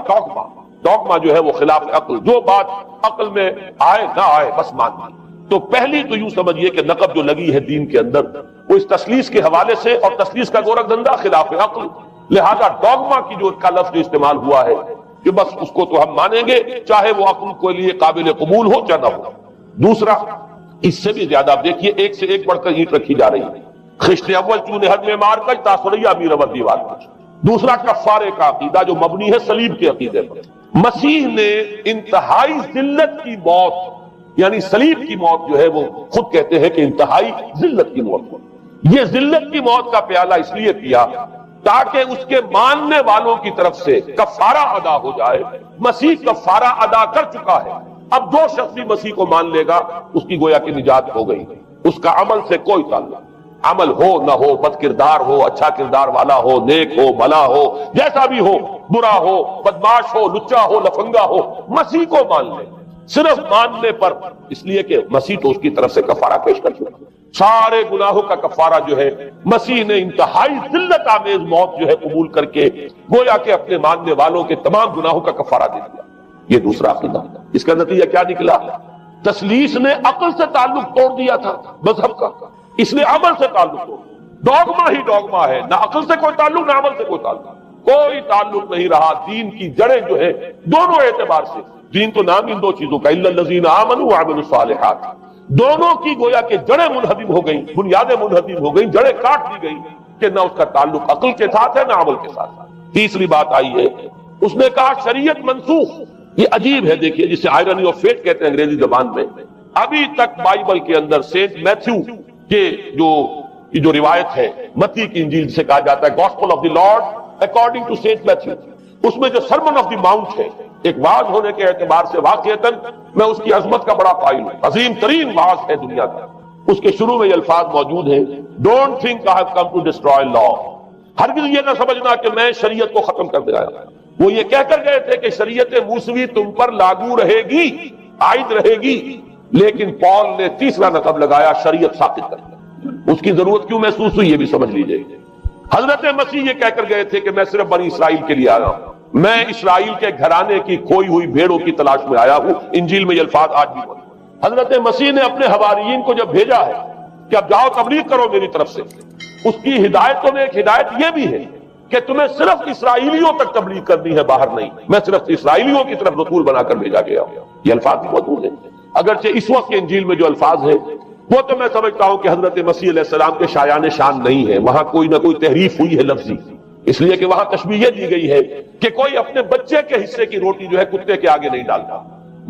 ڈوگما جو ہے وہ خلاف عقل، جو بات عقل میں آئے نہ آئے بس مان۔ تو پہلی تو یوں سمجھیے کہ نقب جو لگی ہے دین کے اندر وہ اس تسلیس کے حوالے سے، اور تسلیس کا گورکھ دھندا خلاف عقل، لہذا ڈوگما کی جو کا لفظ جو استعمال ہوا ہے کہ بس اس کو تو ہم مانیں گے چاہے وہ عقل کے لیے قابل قبول ہو چاہے نہ ہو۔ دوسرا، اس سے بھی زیادہ آپ دیکھیے ایک سے ایک بڑھ کر اینٹ رکھی جا رہی ہے، خشت اول چونے حد میں مار کر تاثریہ امیر ابر دیوار پر۔ دوسرا کفارے کا عقیدہ جو مبنی ہے صلیب کے عقیدے پر۔ مسیح نے انتہائی ذلت کی موت، یعنی صلیب کی موت جو ہے وہ خود کہتے ہیں کہ انتہائی ذلت کی موت، یہ ذلت کی موت کا پیالہ اس لیے پیا تاکہ اس کے ماننے والوں کی طرف سے کفارہ ادا ہو جائے۔ مسیح کفارہ ادا کر چکا ہے، اب جو شخص بھی مسیح کو مان لے گا اس کی گویا کی نجات ہو گئی، اس کا عمل سے کوئی تعلق۔ عمل ہو نہ ہو، بد کردار ہو، اچھا کردار والا ہو، نیک ہو، بھلا ہو، جیسا بھی ہو، برا ہو، بدماش ہو، لچا ہو، لفنگا ہو، مسیح کو مان لے، صرف ماننے پر، اس لیے کہ مسیح تو اس کی طرف سے کفارہ پیش کر چکا، سارے گناہوں کا کفارہ جو ہے مسیح نے انتہائی ذلت آمیز موت جو ہے قبول کر کے گویا کہ اپنے ماننے والوں کے تمام گناہوں کا کفارہ دے دیا۔ یہ دوسرا عقیدہ۔ اس کا نتیجہ کیا نکلا؟ تثلیث نے عقل سے تعلق توڑ دیا تھا مذہب کا، اس نے عمل سے تعلق توڑ دیا۔ ڈوگما ہی ڈوگما ہے، نہ عقل سے کوئی تعلق نہ عمل سے کوئی تعلق، کوئی تعلق نہیں رہا۔ دین کی جڑیں جو ہے دونوں اعتبار سے، دین تو نام ان دو چیزوں کا، الا الذین آمنوا وعملوا الصالحات، دونوں کی گویا کہ جڑیں منہدم ہو گئیں، بنیادیں منہدم ہو گئیں، جڑیں کاٹ دی گئیں کہ نہ اس کا تعلق عقل کے ساتھ ہے نہ عمل کے ساتھ۔ تیسری بات آئی ہے، اس نے کہا شریعت منسوخ۔ یہ عجیب ہے، دیکھیے جسے آئرنی آف فیٹ کہتے ہیں انگریزی زبان میں۔ ابھی تک بائبل کے اندر سینٹ میتھیو کے جو روایت ہے، متی کی انجیل جسے کہا جاتا ہے gospel of the Lord according to Saint Matthew, اس میں جو سرمن آف دی ماؤنٹ ہے، ایک واعظ ہونے کے اعتبار سے واقعتاً میں اس کی عظمت کا بڑا قائل ہوں، عظیم ترین واعظ ہے دنیا کا۔ اس کے شروع میں یہ الفاظ موجود ہیں، don't think I have come to destroy law, ہرگز یہ نہ سمجھنا کہ میں شریعت کو ختم کر دے آیا۔ وہ یہ کہہ کر گئے تھے کہ شریعت موسوی تم پر لاگو رہے گی، عائد رہے گی، لیکن پال نے تیسرا نقب لگایا شریعت ثابت کر دی۔ اس کی ضرورت کیوں محسوس ہوئی یہ بھی سمجھ لیجئے۔ حضرت مسیح یہ کہہ کر گئے تھے کہ میں صرف بنی اسرائیل کے لیے آیا ہوں، میں اسرائیل کے گھرانے کی کھوئی ہوئی بھیڑوں کی تلاش میں آیا ہوں۔ انجیل میں یہ الفاظ آج بھی موجود ہیں۔ حضرت مسیح نے اپنے حواریین کو جب بھیجا ہے کہ اب جاؤ تبلیغ کرو میری طرف سے، اس کی ہدایتوں میں ایک ہدایت یہ بھی ہے کہ تمہیں صرف اسرائیلیوں تک تبلیغ کرنی ہے، باہر نہیں، میں صرف اسرائیلیوں کی طرف رسول بنا کر بھیجا گیا ہوں۔ یہ الفاظ بھی موجود ہیں، اگرچہ اس وقت کے انجیل میں جو الفاظ ہیں وہ تو میں سمجھتا ہوں کہ حضرت مسیح علیہ السلام کے شایان شان نہیں ہے، وہاں کوئی نہ کوئی تحریف ہوئی ہے لفظی، اس لیے کہ وہاں تشبیہ دی گئی ہے کہ کوئی اپنے بچے کے حصے کی روٹی جو ہے کتے کے آگے نہیں ڈالتا۔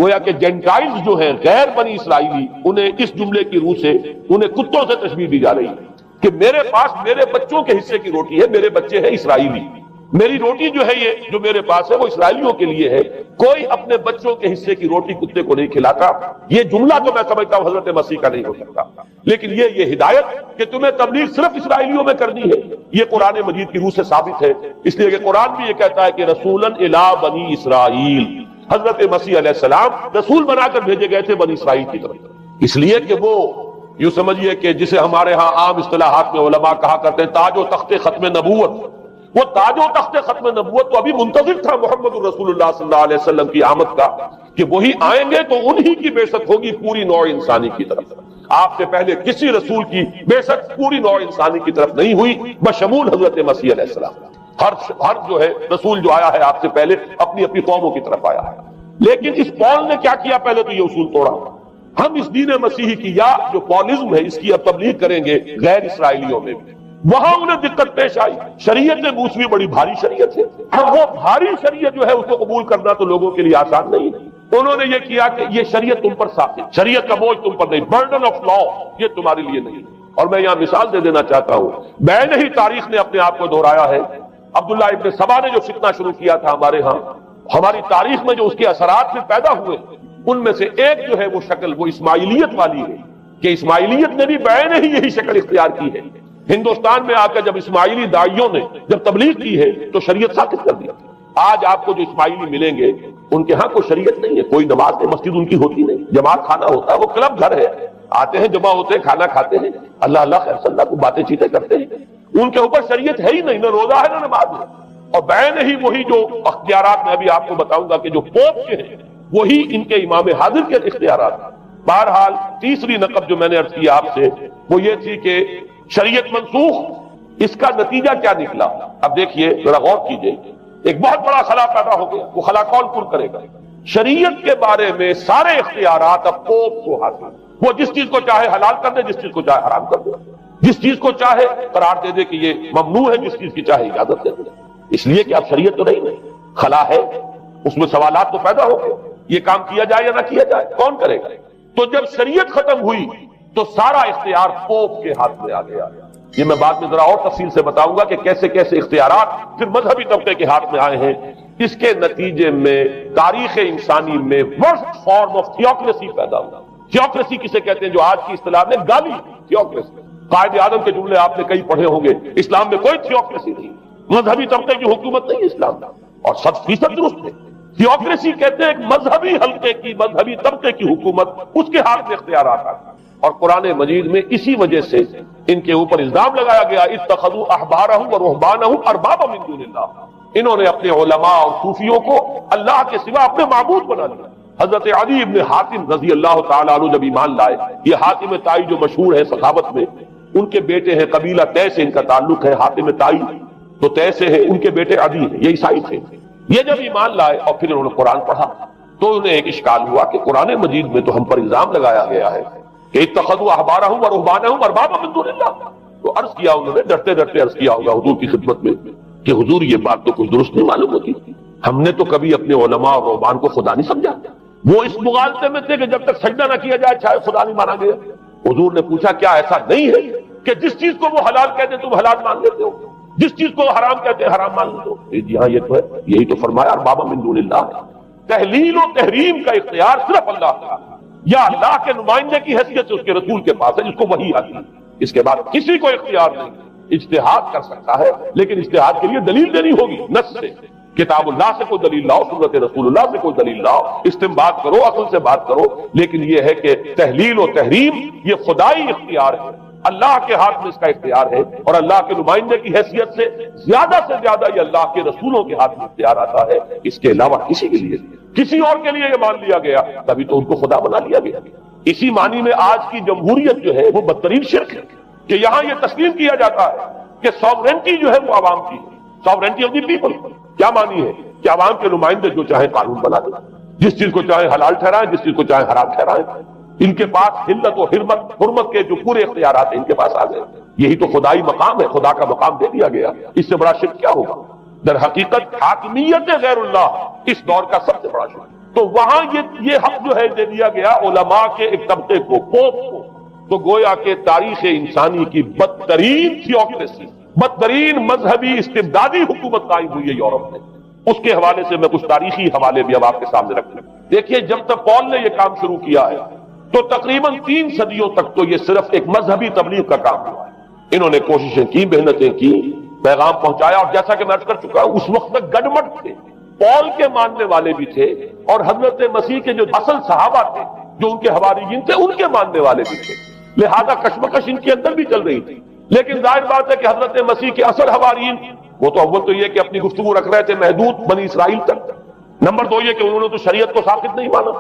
گویا کہ جینٹائلز جو ہیں غیر بنی اسرائیلی، انہیں اس جملے کی روح سے انہیں کتوں سے تشبیہ دی جا رہی ہے کہ میرے پاس میرے بچوں کے حصے کی روٹی ہے، میرے بچے ہیں اسرائیلی، میری روٹی جو ہے یہ جو میرے پاس ہے وہ اسرائیلیوں کے لیے ہے، کوئی اپنے بچوں کے حصے کی روٹی کتے کو نہیں کھلاتا۔ یہ جملہ تو میں سمجھتا ہوں حضرت مسیح کا نہیں ہو سکتا، لیکن یہ ہدایت کہ تمہیں تبلیغ صرف اسرائیلیوں میں کرنی ہے، یہ قرآن مجید کی روح سے ثابت ہے، اس لیے کہ قرآن بھی یہ کہتا ہے کہ رسولاً الی بنی اسرائیل، حضرت مسیح علیہ السلام رسول بنا کر بھیجے گئے تھے بنی اسرائیل کی طرف، اس لیے کہ وہ یوں سمجھیے کہ جسے ہمارے ہاں عام اصطلاحات میں علماء کہا کرتے ہیں تاج و تخت ختم نبوت، وہ تاج و تخت ختم نبوت تو ابھی منتظر تھا محمد رسول اللہ صلی اللہ علیہ وسلم کی آمد کا، کہ وہی آئیں گے تو انہی کی بعثت ہوگی پوری نوع انسانی کی طرف۔ آپ سے پہلے کسی رسول کی بعثت پوری نوع انسانی کی طرف نہیں ہوئی بشمول حضرت مسیح علیہ السلام۔ ہر جو ہے رسول جو آیا ہے آپ سے پہلے اپنی اپنی قوموں کی طرف آیا ہے، لیکن اس پال نے کیا کیا؟ پہلے تو یہ اصول توڑا، ہم اس دین مسیحی کی یا جو پالزم ہے اس کی اب تبلیغ کریں گے غیر اسرائیلیوں میں بھی، وہاں انہیں دقت پیش آئی۔ شریعت موسوی بڑی بھاری شریعت ہے، اب وہ بھاری شریعت جو ہے اس کو قبول کرنا تو لوگوں کے لیے آسان نہیں ہے۔ انہوں نے یہ کیا کہ یہ شریعت تم پر ثابت، شریعت کا بوجھ تم پر نہیں، برڈن آف لا یہ تمہارے لیے نہیں۔ اور میں یہاں مثال دے دینا چاہتا ہوں، بین ہی تاریخ نے اپنے آپ کو دہرایا ہے۔ عبداللہ ابن سبا نے جو فتنہ شروع کیا تھا ہمارے ہاں، ہماری تاریخ میں جو اس کے اثرات میں پیدا ہوئے، ان میں سے ایک جو ہے وہ شکل وہ اسماعیلیت والی ہے، کہ اسماعیلیت نے بھی بین ہی یہی شکل اختیار کی ہے۔ ہندوستان میں آ کر جب اسماعیلی داعیوں نے جب تبلیغ کی ہے تو شریعت ثابت کر دیا۔ آج آپ کو جو اسماعیلی ملیں گے ان کے ہاں کوئی شریعت نہیں ہے، کوئی نماز نہیں، مسجد ان کی ہوتی نہیں، جماعت خانہ ہوتا ہے، وہ کلب گھر ہے، آتے ہیں جمع ہوتے ہیں، کھانا کھاتے ہیں، اللہ اللہ خیر صلی اللہ کو باتیں چیتیں کرتے ہیں، ان کے اوپر شریعت ہے ہی نہیں، نہ روزہ ہے نہ نماز ہے۔ اور بین ہی وہی جو اختیارات میں ابھی آپ کو بتاؤں گا کہ جو پوپ کے ہیں وہی ان کے امام حاضر کے اختیارات۔ بہرحال تیسری نقب جو میں نے عرض کیا آپ سے وہ یہ تھی کہ شریعت منسوخ، اس کا نتیجہ کیا نکلا؟ اب دیکھیے ذرا غور کیجئے، ایک بہت بڑا خلا پیدا ہو گیا، وہ خلا کون پر کرے گا؟ شریعت کے بارے میں سارے اختیارات اب پوپ کو حاصل، وہ جس چیز کو چاہے حلال کر دے، جس چیز کو چاہے حرام کر دے، جس چیز کو چاہے قرار دے دے کہ یہ ممنوع ہے، جس چیز کی چاہے اجازت دے دے، اس لیے کہ اب شریعت تو نہیں ہے، خلا ہے، اس میں سوالات تو پیدا ہو گئے، یہ کام کیا جائے یا نہ کیا جائے، کون کرے گا؟ تو جب شریعت ختم ہوئی تو سارا اختیار پوپ کے ہاتھ میں آ گیا۔ یہ میں بعد میں ذرا اور تفصیل سے بتاؤں گا کہ کیسے کیسے اختیارات پھر مذہبی طبقے کے ہاتھ میں آئے ہیں۔ اس کے نتیجے میں تاریخ انسانی میں ورسٹ فارم آف تھیوکریسی پیدا ہوا۔ تھیوکریسی کسے کہتے ہیں؟ جو آج کی اصطلاح میں گالی تھیوکریسی، قائد اعظم کے جملے آپ نے کئی پڑھے ہوں گے، اسلام میں کوئی تھیوکریسی نہیں، مذہبی طبقے کی حکومت نہیں اسلام میں، اور 100% درست ہے۔ تھیوکریسی کہتے ہیں ایک مذہبی حلقے کی، مذہبی طبقے کی حکومت، اس کے ہاتھ میں اختیارات آتا ہے۔ اور قرآن مجید میں اسی وجہ سے ان کے اوپر الزام لگایا گیا اتخذوا احبارهم ورهبانهم اربابا من دون اللہ، انہوں نے اپنے علماء اور صوفیوں کو اللہ کے سوا اپنے معبود بنا لیا۔ حضرت علی ابن حاتم رضی اللہ تعالیٰ عنہ جب ایمان لائے، یہ حاتم طائی جو مشہور ہے سخاوت میں، ان کے بیٹے ہیں، قبیلہ طے سے ان کا تعلق ہے، حاتم طائی تو طے سے ہے، ان کے بیٹے عدی ہیں، یہ عیسائی تھے۔ یہ جب ایمان لائے اور پھر انہوں نے قرآن پڑھا تو انہیں ایک اشکال ہوا کہ قرآن مجید میں تو ہم پر الزام لگایا گیا ہے کہ اتخذوا احبارهم ورهبانهم اربابا من دون اللہ، تو عرض کیا انہوں نے، ڈرتے ڈرتے عرض کیا ہوگا حضور کی خدمت میں کہ حضور یہ بات تو کچھ درست نہیں معلوم ہوتی، ہم نے تو کبھی اپنے علماء اور رہبان کو خدا نہیں سمجھا، وہ اس مغالطے میں تھے کہ جب تک سجدہ نہ کیا جائے چاہے خدا نہیں مانا گیا۔ حضور نے پوچھا کیا ایسا نہیں ہے کہ جس چیز کو وہ حلال کہتے تم حلال مان لیتے ہو، جس چیز کو وہ حرام کہتے ہیں حرام مان لیتے ہو؟ جی ہاں یہ تو ہے، یہی تو فرمایا اربابا من دون اللہ، تحلیل و تحریم کا اختیار صرف اللہ کا یا اللہ کے نمائندے کی حیثیت سے اس کے رسول کے پاس ہے جس کو وحی آتی ہے، اس کے بعد کسی کو اختیار نہیں۔ اجتہاد کر سکتا ہے لیکن اجتہاد کے لیے دلیل دینی ہوگی، نص سے، کتاب اللہ سے کوئی دلیل لاؤ، سنت رسول اللہ سے کوئی دلیل لاؤ، استنباط کرو، عقل سے بات کرو، لیکن یہ ہے کہ تحلیل و تحریم یہ خدائی اختیار ہے، اللہ کے ہاتھ میں اس کا اختیار ہے، اور اللہ کے نمائندے کی حیثیت سے زیادہ یہ اللہ کے رسولوں کے ہاتھ میں اختیار آتا ہے، اس کے علاوہ کسی کے لیے، کسی اور کے لیے یہ مان لیا گیا تبھی تو ان کو خدا بنا لیا گیا۔ اسی معنی میں آج کی جمہوریت جو ہے وہ بدترین شرک ہے کہ یہاں یہ تسلیم کیا جاتا ہے کہ سوورنٹی جو ہے وہ عوام کی ہے، سوورنٹی آف دی پیپل۔ کیا معنی ہے کہ عوام کے نمائندے جو چاہیں قانون بنا دیں، جس چیز کو چاہیں حلال ٹھہرائیں، جس چیز کو چاہیں حرام ٹھہرائیں، ان کے پاس حلت و حرمت کے جو پورے اختیارات ہیں ان کے پاس آ گئے۔ یہی تو خدائی مقام ہے، خدا کا مقام دے دیا گیا، اس سے بڑا شرک کیا ہوگا؟ در حقیقت حاکمیت غیر اللہ اس دور کا سب سے بڑا شرک۔ تو وہاں یہ حق جو ہے دے دیا گیا علماء کے ایک طبقے کو، پوپ کو، تو گویا کہ تاریخ انسانی کی بدترین تھیوکریسی، بدترین مذہبی استبدادی حکومت قائم ہوئی ہے یورپ میں۔ اس کے حوالے سے میں کچھ تاریخی حوالے بھی اب آپ کے سامنے رکھوں۔ دیکھیے جب تک پال نے یہ کام شروع کیا ہے تو تقریباً 3 صدیوں تک تو یہ صرف ایک مذہبی تبلیغ کا کام ہوا ہے۔ انہوں نے کوششیں کی، محنتیں کی، پیغام پہنچایا، اور جیسا کہ میں عرض کر چکا ہوں اس وقت تک گڈمٹ تھے، پال کے ماننے والے بھی تھے اور حضرت مسیح کے جو اصل صحابہ تھے جو ان کے حواریین تھے ان کے ماننے والے بھی تھے، لہذا کشمکش ان کے اندر بھی چل رہی تھی۔ لیکن ظاہر بات ہے کہ حضرت مسیح کے اصل حواریین وہ تو اول تو یہ کہ اپنی گفتگو رکھ رہے تھے محدود بنی اسرائیل تک، نمبر 2 یہ کہ انہوں نے تو شریعت کو ثابت نہیں مانا۔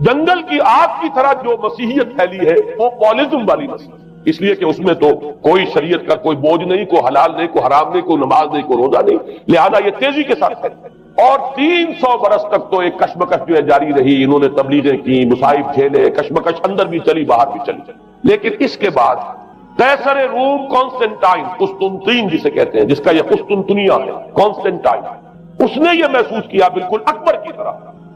جنگل کی آگ کی طرح جو مسیحیت پھیلی ہے وہ پالزم والی مسیحیت، اس لیے کہ اس میں تو کوئی شریعت کا کوئی بوجھ نہیں، کوئی حلال نہیں، کوئی حرام نہیں، کوئی نماز نہیں، کوئی روزہ نہیں، لہذا یہ تیزی کے ساتھ پھیلی۔ اور 300 برس تک تو ایک کشمکش جو ہے جاری رہی، انہوں نے تبلیغیں کی، مصائب جھیلے، کشمکش اندر بھی چلی باہر بھی چلی۔ لیکن اس کے بعد قیصر روم کانسٹنٹائن، قسطنطین جسے کہتے ہیں، جس کا یہ قسطنطنیہ ہے، کانسٹنٹائن، اس نے یہ محسوس کیا بالکل اکبر کی طرح،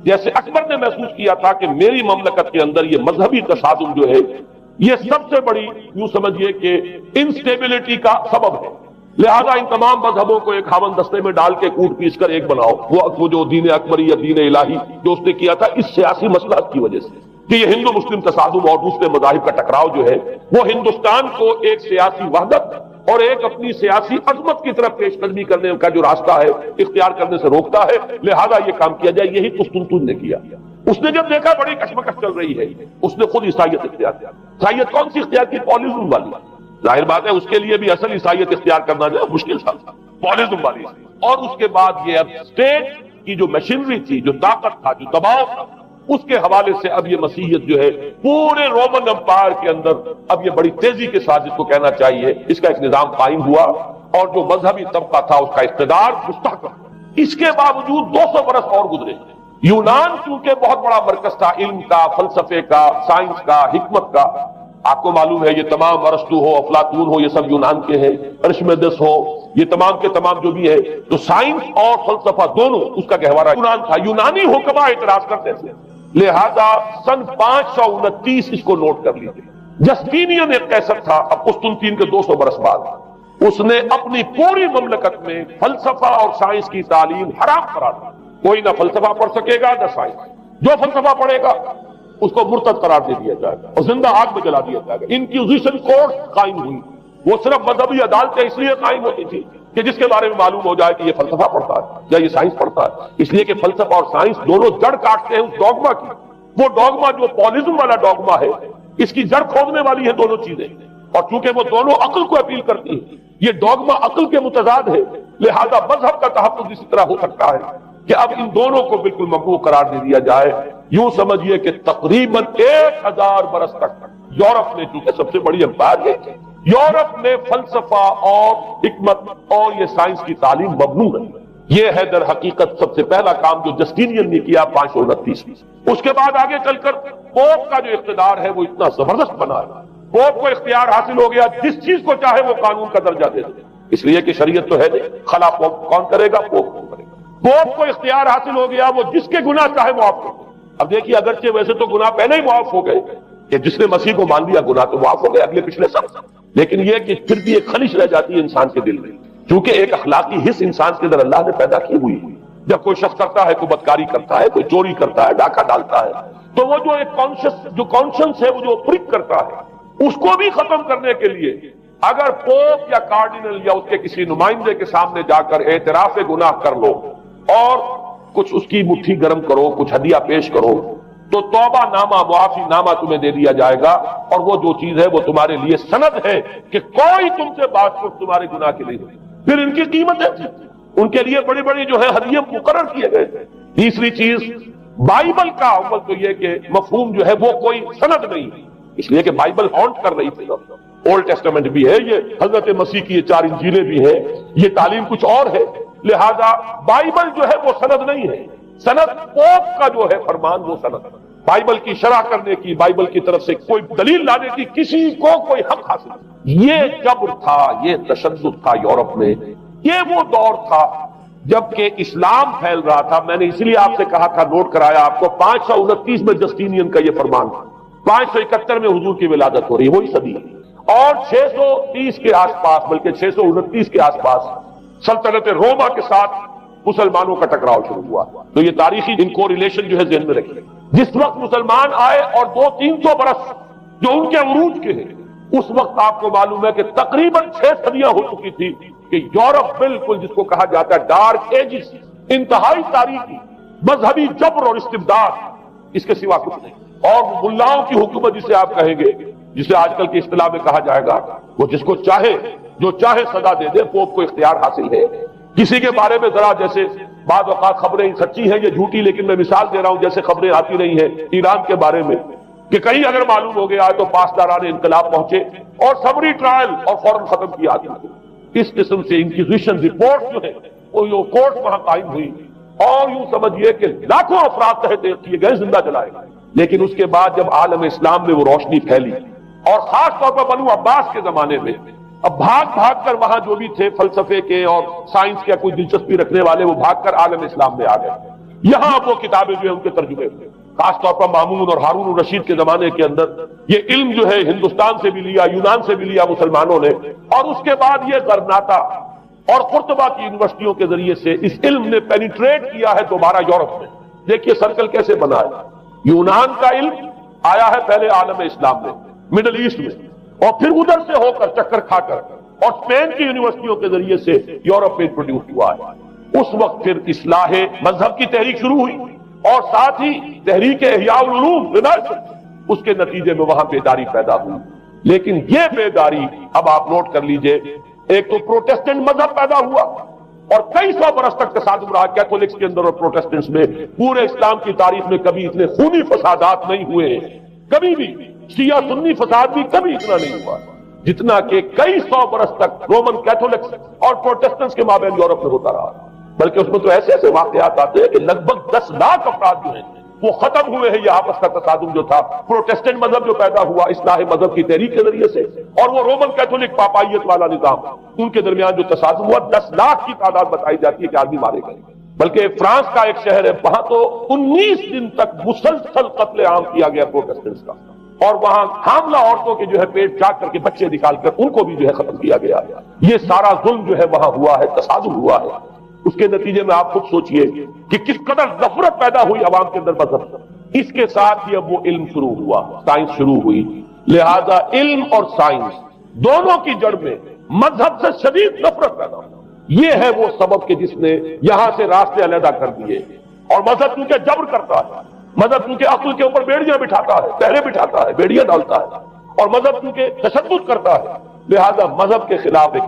جیسے اکبر نے محسوس کیا تھا کہ میری مملکت کے اندر یہ مذہبی تصادم جو ہے یہ سب سے بڑی یوں سمجھیے کہ انسٹیبلٹی کا سبب ہے، لہذا ان تمام مذہبوں کو ایک ہاون دستے میں ڈال کے کوٹ پیس کر ایک بناؤ۔ وہ جو دین اکبری یا دین الہی جو اس نے کیا تھا اس سیاسی مصلحت کی وجہ سے کہ یہ ہندو مسلم تصادم اور دوسرے مذاہب کا ٹکراؤ جو ہے وہ ہندوستان کو ایک سیاسی وحدت اور ایک اپنی سیاسی عظمت کی طرف پیش قدمی کرنے کا جو راستہ ہے اختیار کرنے سے روکتا ہے، لہذا یہ کام کیا جائے۔ یہی قسطنطین نے کیا۔ اس نے جب دیکھا بڑی کشمکش چل رہی ہے اس نے خود عیسائیت اختیار کیا۔ عیسائیت کون سی اختیار کی؟ پالزم والی۔ ظاہر بات ہے اس کے لیے بھی اصل عیسائیت اختیار کرنا جو ہے مشکل تھا، پالزم والی۔ اور اس کے بعد یہ اب اسٹیٹ کی جو مشینری تھی، جو طاقت تھا، جو دباؤ تھا، اس کے حوالے سے اب یہ مسیحیت جو ہے پورے رومن امپائر کے اندر اب یہ بڑی تیزی کے ساتھ جس کو کہنا چاہیے اس کا ایک نظام قائم ہوا، اور جو مذہبی طبقہ تھا اس کا اقتدار مستحکم۔ اس کے باوجود 200 برس اور گزرے۔ یونان چونکہ بہت بڑا مرکز تھا علم کا، فلسفے کا، سائنس کا، حکمت کا، آپ کو معلوم ہے یہ تمام ارسطو ہو، افلاطون ہو، یہ سب یونان کے ہیں، ارشمیدس ہو، یہ تمام کے تمام جو بھی ہے، تو سائنس اور فلسفہ دونوں اس کا گہوارہ یونان تھا۔ یونانی حکما اعتراض کرتے تھے، لہذا سن 529 اس کو نوٹ کر لیجیے، جسٹینین ایک قیصر تھا اب قسطنطین کے 200 برس بعد، اس نے اپنی پوری مملکت میں فلسفہ اور سائنس کی تعلیم حرام قرار دی۔ کوئی نہ فلسفہ پڑھ سکے گا نہ سائنس، جو فلسفہ پڑھے گا اس کو مرتد قرار دے دیا جائے گا اور زندہ آگ میں جلا دیا جائے گا۔ انکوزیشن کورٹ قائم ہوئی، وہ صرف مذہبی عدالتیں اس لیے قائم ہوتی تھی کہ جس کے بارے میں معلوم ہو جائے کہ یہ فلسفہ پڑھتا ہے یا یہ سائنس پڑھتا ہے، اس لیے کہ فلسفہ اور سائنس دونوں جڑ کاٹتے ہیں اس ڈوگما کی۔ وہ ڈوگما جو پولزم والا ڈوگما ہے، اس کی جڑ کھودنے والی ہے دونوں چیزیں، اور چونکہ وہ دونوں عقل کو اپیل کرتی ہیں، یہ ڈوگما عقل کے متضاد ہے، لہذا مذہب کا تحفظ اسی طرح ہو سکتا ہے کہ اب ان دونوں کو بالکل ممنوع قرار دے دیا جائے۔ یوں سمجھیے کہ تقریباً 1000 برس تک یورپ نے، چونکہ سب سے بڑی امپائر ہے، یورپ میں فلسفہ اور حکمت اور یہ سائنس کی تعلیم ممنوع ہے۔ یہ ہے در حقیقت سب سے پہلا کام جو جسٹینین نے کیا 529 میں۔ اس کے بعد آگے چل کر پوپ کا جو اقتدار ہے وہ اتنا زبردست بنا ہے، پوپ کو اختیار حاصل ہو گیا جس چیز کو چاہے وہ قانون کا درجہ دے دے، اس لیے کہ شریعت تو ہے نہیں، خلا پوپ کون کرے گا، پوپ کون کرے گا۔ پوپ کو اختیار حاصل ہو گیا، وہ جس کے گناہ چاہے معاف کر دے۔ اب دیکھیے اگرچہ ویسے تو گناہ پہلے ہی معاف ہو گئے کہ جس نے مسیح کو مان لیا گناہ تو معاف ہو گئے اگلے پچھلے سب، لیکن یہ کہ پھر بھی ایک خلش رہ جاتی ہے انسان کے دل میں، چونکہ ایک اخلاقی حص انسان کے اندر اللہ نے پیدا کی ہوئی ہے۔ جب کوئی شخص کرتا ہے، کوئی بدکاری کرتا ہے، کوئی چوری کرتا ہے، ڈاکہ ڈالتا ہے، تو وہ جو ایک کانشنس ہے، وہ جو پرک کرتا ہے، اس کو بھی ختم کرنے کے لیے اگر پوپ یا کارڈینل یا اس کے کسی نمائندے کے سامنے جا کر اعتراف گناہ کر لو اور کچھ اس کی مٹھی گرم کرو، کچھ ہدیہ پیش کرو، تو توبہ نامہ، معافی نامہ تمہیں دے دیا جائے گا، اور وہ جو چیز ہے وہ تمہارے لیے سند ہے کہ کوئی تم سے بات تمہارے گناہ کے لیے نہیں۔ پھر ان کی قیمت ہے، ان کے لیے بڑی بڑی جو ہے ہدیے مقرر کیے گئے۔ تیسری چیز، بائبل کا اول تو یہ کہ مفہوم جو ہے وہ کوئی سند نہیں، اس لیے کہ بائبل ہانٹ کر رہی تھی، اولڈ ٹیسٹمنٹ بھی ہے، یہ حضرت مسیح کی یہ 4 انجیلیں بھی ہیں، یہ تعلیم کچھ اور ہے، لہذا بائبل جو ہے وہ سند نہیں ہے، سند پوپ کا جو ہے فرمان وہ سند۔ بائبل کی شرح کرنے کی، بائبل کی طرف سے کوئی دلیل لانے کی کسی کو کوئی حق حاصل نہیں۔ یہ جبر تھا، یہ تشدد تھا یورپ میں، یہ وہ دور تھا جبکہ اسلام پھیل رہا تھا۔ میں نے اس لیے آپ سے کہا تھا، نوٹ کرایا آپ کو، 529 میں جسٹینین کا یہ فرمان تھا، 571 میں حضور کی ولادت ہو رہی ہے، وہی صدی ہے، اور 630 کے آس پاس، بلکہ 629 کے آس پاس سلطنت روما کے ساتھ مسلمانوں کا ٹکراؤ شروع ہوا۔ تو یہ تاریخی ان کو ریلیشن جو ہے ذہن میں رکھیے، جس وقت مسلمان آئے اور 200-300 برس جو ان کے عروج کے ہیں، اس وقت آپ کو معلوم ہے کہ تقریباً 6 صدیاں ہو چکی تھی کہ یورپ بالکل جس کو کہا جاتا ہے ڈارک ایجز، انتہائی تاریخی مذہبی جبر اور استبداد، اس کے سوا کچھ نہیں، اور ملاؤں کی حکومت جسے آپ کہیں گے، جسے آج کل کی اصطلاح میں کہا جائے گا، وہ جس کو چاہے جو چاہے سزا دے دے، پوپ کو اختیار حاصل ہے۔ کسی کے بارے میں ذرا جیسے بعض اوقات خبریں سچی ہیں یا جھوٹی، لیکن میں مثال دے رہا ہوں جیسے خبریں آتی رہی ہیں ایران کے بارے میں کہ کہیں اگر معلوم ہو گیا تو پاسداران انقلاب پہنچے اور سمری ٹرائل اور فوراً ختم کیا آدمی۔ اس قسم سے انکوزیشن رپورٹ جو ہے وہ کورٹ وہاں قائم ہوئی، اور یوں سمجھیے کہ لاکھوں افراد تحت کیے گئے، زندہ جلائے گئے۔ لیکن اس کے بعد جب عالم اسلام میں وہ روشنی پھیلی، اور خاص طور پر بنو عباس کے زمانے میں، اب بھاگ کر وہاں جو بھی تھے فلسفے کے اور سائنس کے کوئی دلچسپی رکھنے والے، وہ بھاگ کر عالم اسلام میں آ گئے۔ یہاں وہ کتابیں جو ہیں ان کے ترجمے ہوئے، خاص طور پر مامون اور ہارون الرشید کے زمانے کے اندر یہ علم جو ہے ہندوستان سے بھی لیا، یونان سے بھی لیا مسلمانوں نے، اور اس کے بعد یہ غرناطہ اور قرطبہ کی یونیورسٹیوں کے ذریعے سے اس علم نے پینیٹریٹ کیا ہے دوبارہ یورپ میں۔ دیکھیے سرکل کیسے بنا ہے، یونان کا علم آیا ہے پہلے عالم اسلام میں، مڈل ایسٹ میں، اور پھر ادھر سے ہو کر چکر کھا کر اور اسپین کی یونیورسٹیوں کے ذریعے سے یورپ میں انٹروڈیوس ہوا ہے۔ اس وقت پھر اصلاح مذہب کی تحریک شروع ہوئی، اور ساتھ ہی تحریک احیاء العلوم اس کے نتیجے میں وہاں بیداری پیدا ہوئی۔ لیکن یہ بیداری اب آپ نوٹ کر لیجئے، ایک تو پروٹیسٹنٹ مذہب پیدا ہوا، اور کئی سو برس تک تصادم رہا کیتھولکس کے اندر اور پروٹیسٹنٹس میں۔ پورے اسلام کی تاریخ میں کبھی اتنے خونی فسادات نہیں ہوئے ہیں، کبھی بھی شیعہ سنی فساد بھی کبھی اتنا نہیں ہوا جتنا کہ کئی سو برس تک رومن کیتھولکس اور پروٹیسٹنٹس کے مابین یورپ میں ہوتا رہا۔ بلکہ اس میں تو ایسے ایسے واقعات آتے ہیں کہ لگ بھگ 10 لاکھ افراد جو ہیں وہ ختم ہوئے ہیں۔ یہ آپس کا تصادم جو تھا، پروٹیسٹنٹ مذہب جو پیدا ہوا اصلاح مذہب کی تحریک کے ذریعے سے، اور وہ رومن کیتھولک پاپائیت والا نظام، ان کے درمیان جو تصادم ہوا، 10 لاکھ کی تعداد بتائی جاتی ہے کہ آدمی مارے گئے۔ بلکہ فرانس کا ایک شہر ہے، وہاں تو 19 دن تک مسلسل قتل عام کیا گیا پروٹیسٹنٹس کا، اور وہاں حاملہ عورتوں کے جو ہے پیٹ چاک کر کے بچے نکال کر ان کو بھی جو ہے ختم کیا گیا۔ یہ سارا ظلم جو ہے وہاں ہوا ہے، تصادم ہوا ہے۔ اس کے نتیجے میں آپ خود سوچئے کہ کس قدر نفرت پیدا ہوئی عوام کے اندر مذہب، اس کے ساتھ ہی اب وہ علم شروع ہوا، سائنس شروع ہوئی۔ لہذا علم اور سائنس دونوں کی جڑ میں مذہب سے شدید نفرت پیدا ہوئی۔ یہ ہے وہ سبب کہ جس نے یہاں سے راستے علیحدہ کر دیے۔ اور مذہب کیونکہ جبر کرتا ہے، مذہب کیونکہ عقل کے اوپر بیڑیاں بٹھاتا ہے، پہرے بٹھاتا ہے، بیڑیاں ڈالتا ہے، اور مذہب کیونکہ تشدد کرتا ہے، لہذا مذہب کے خلاف ایک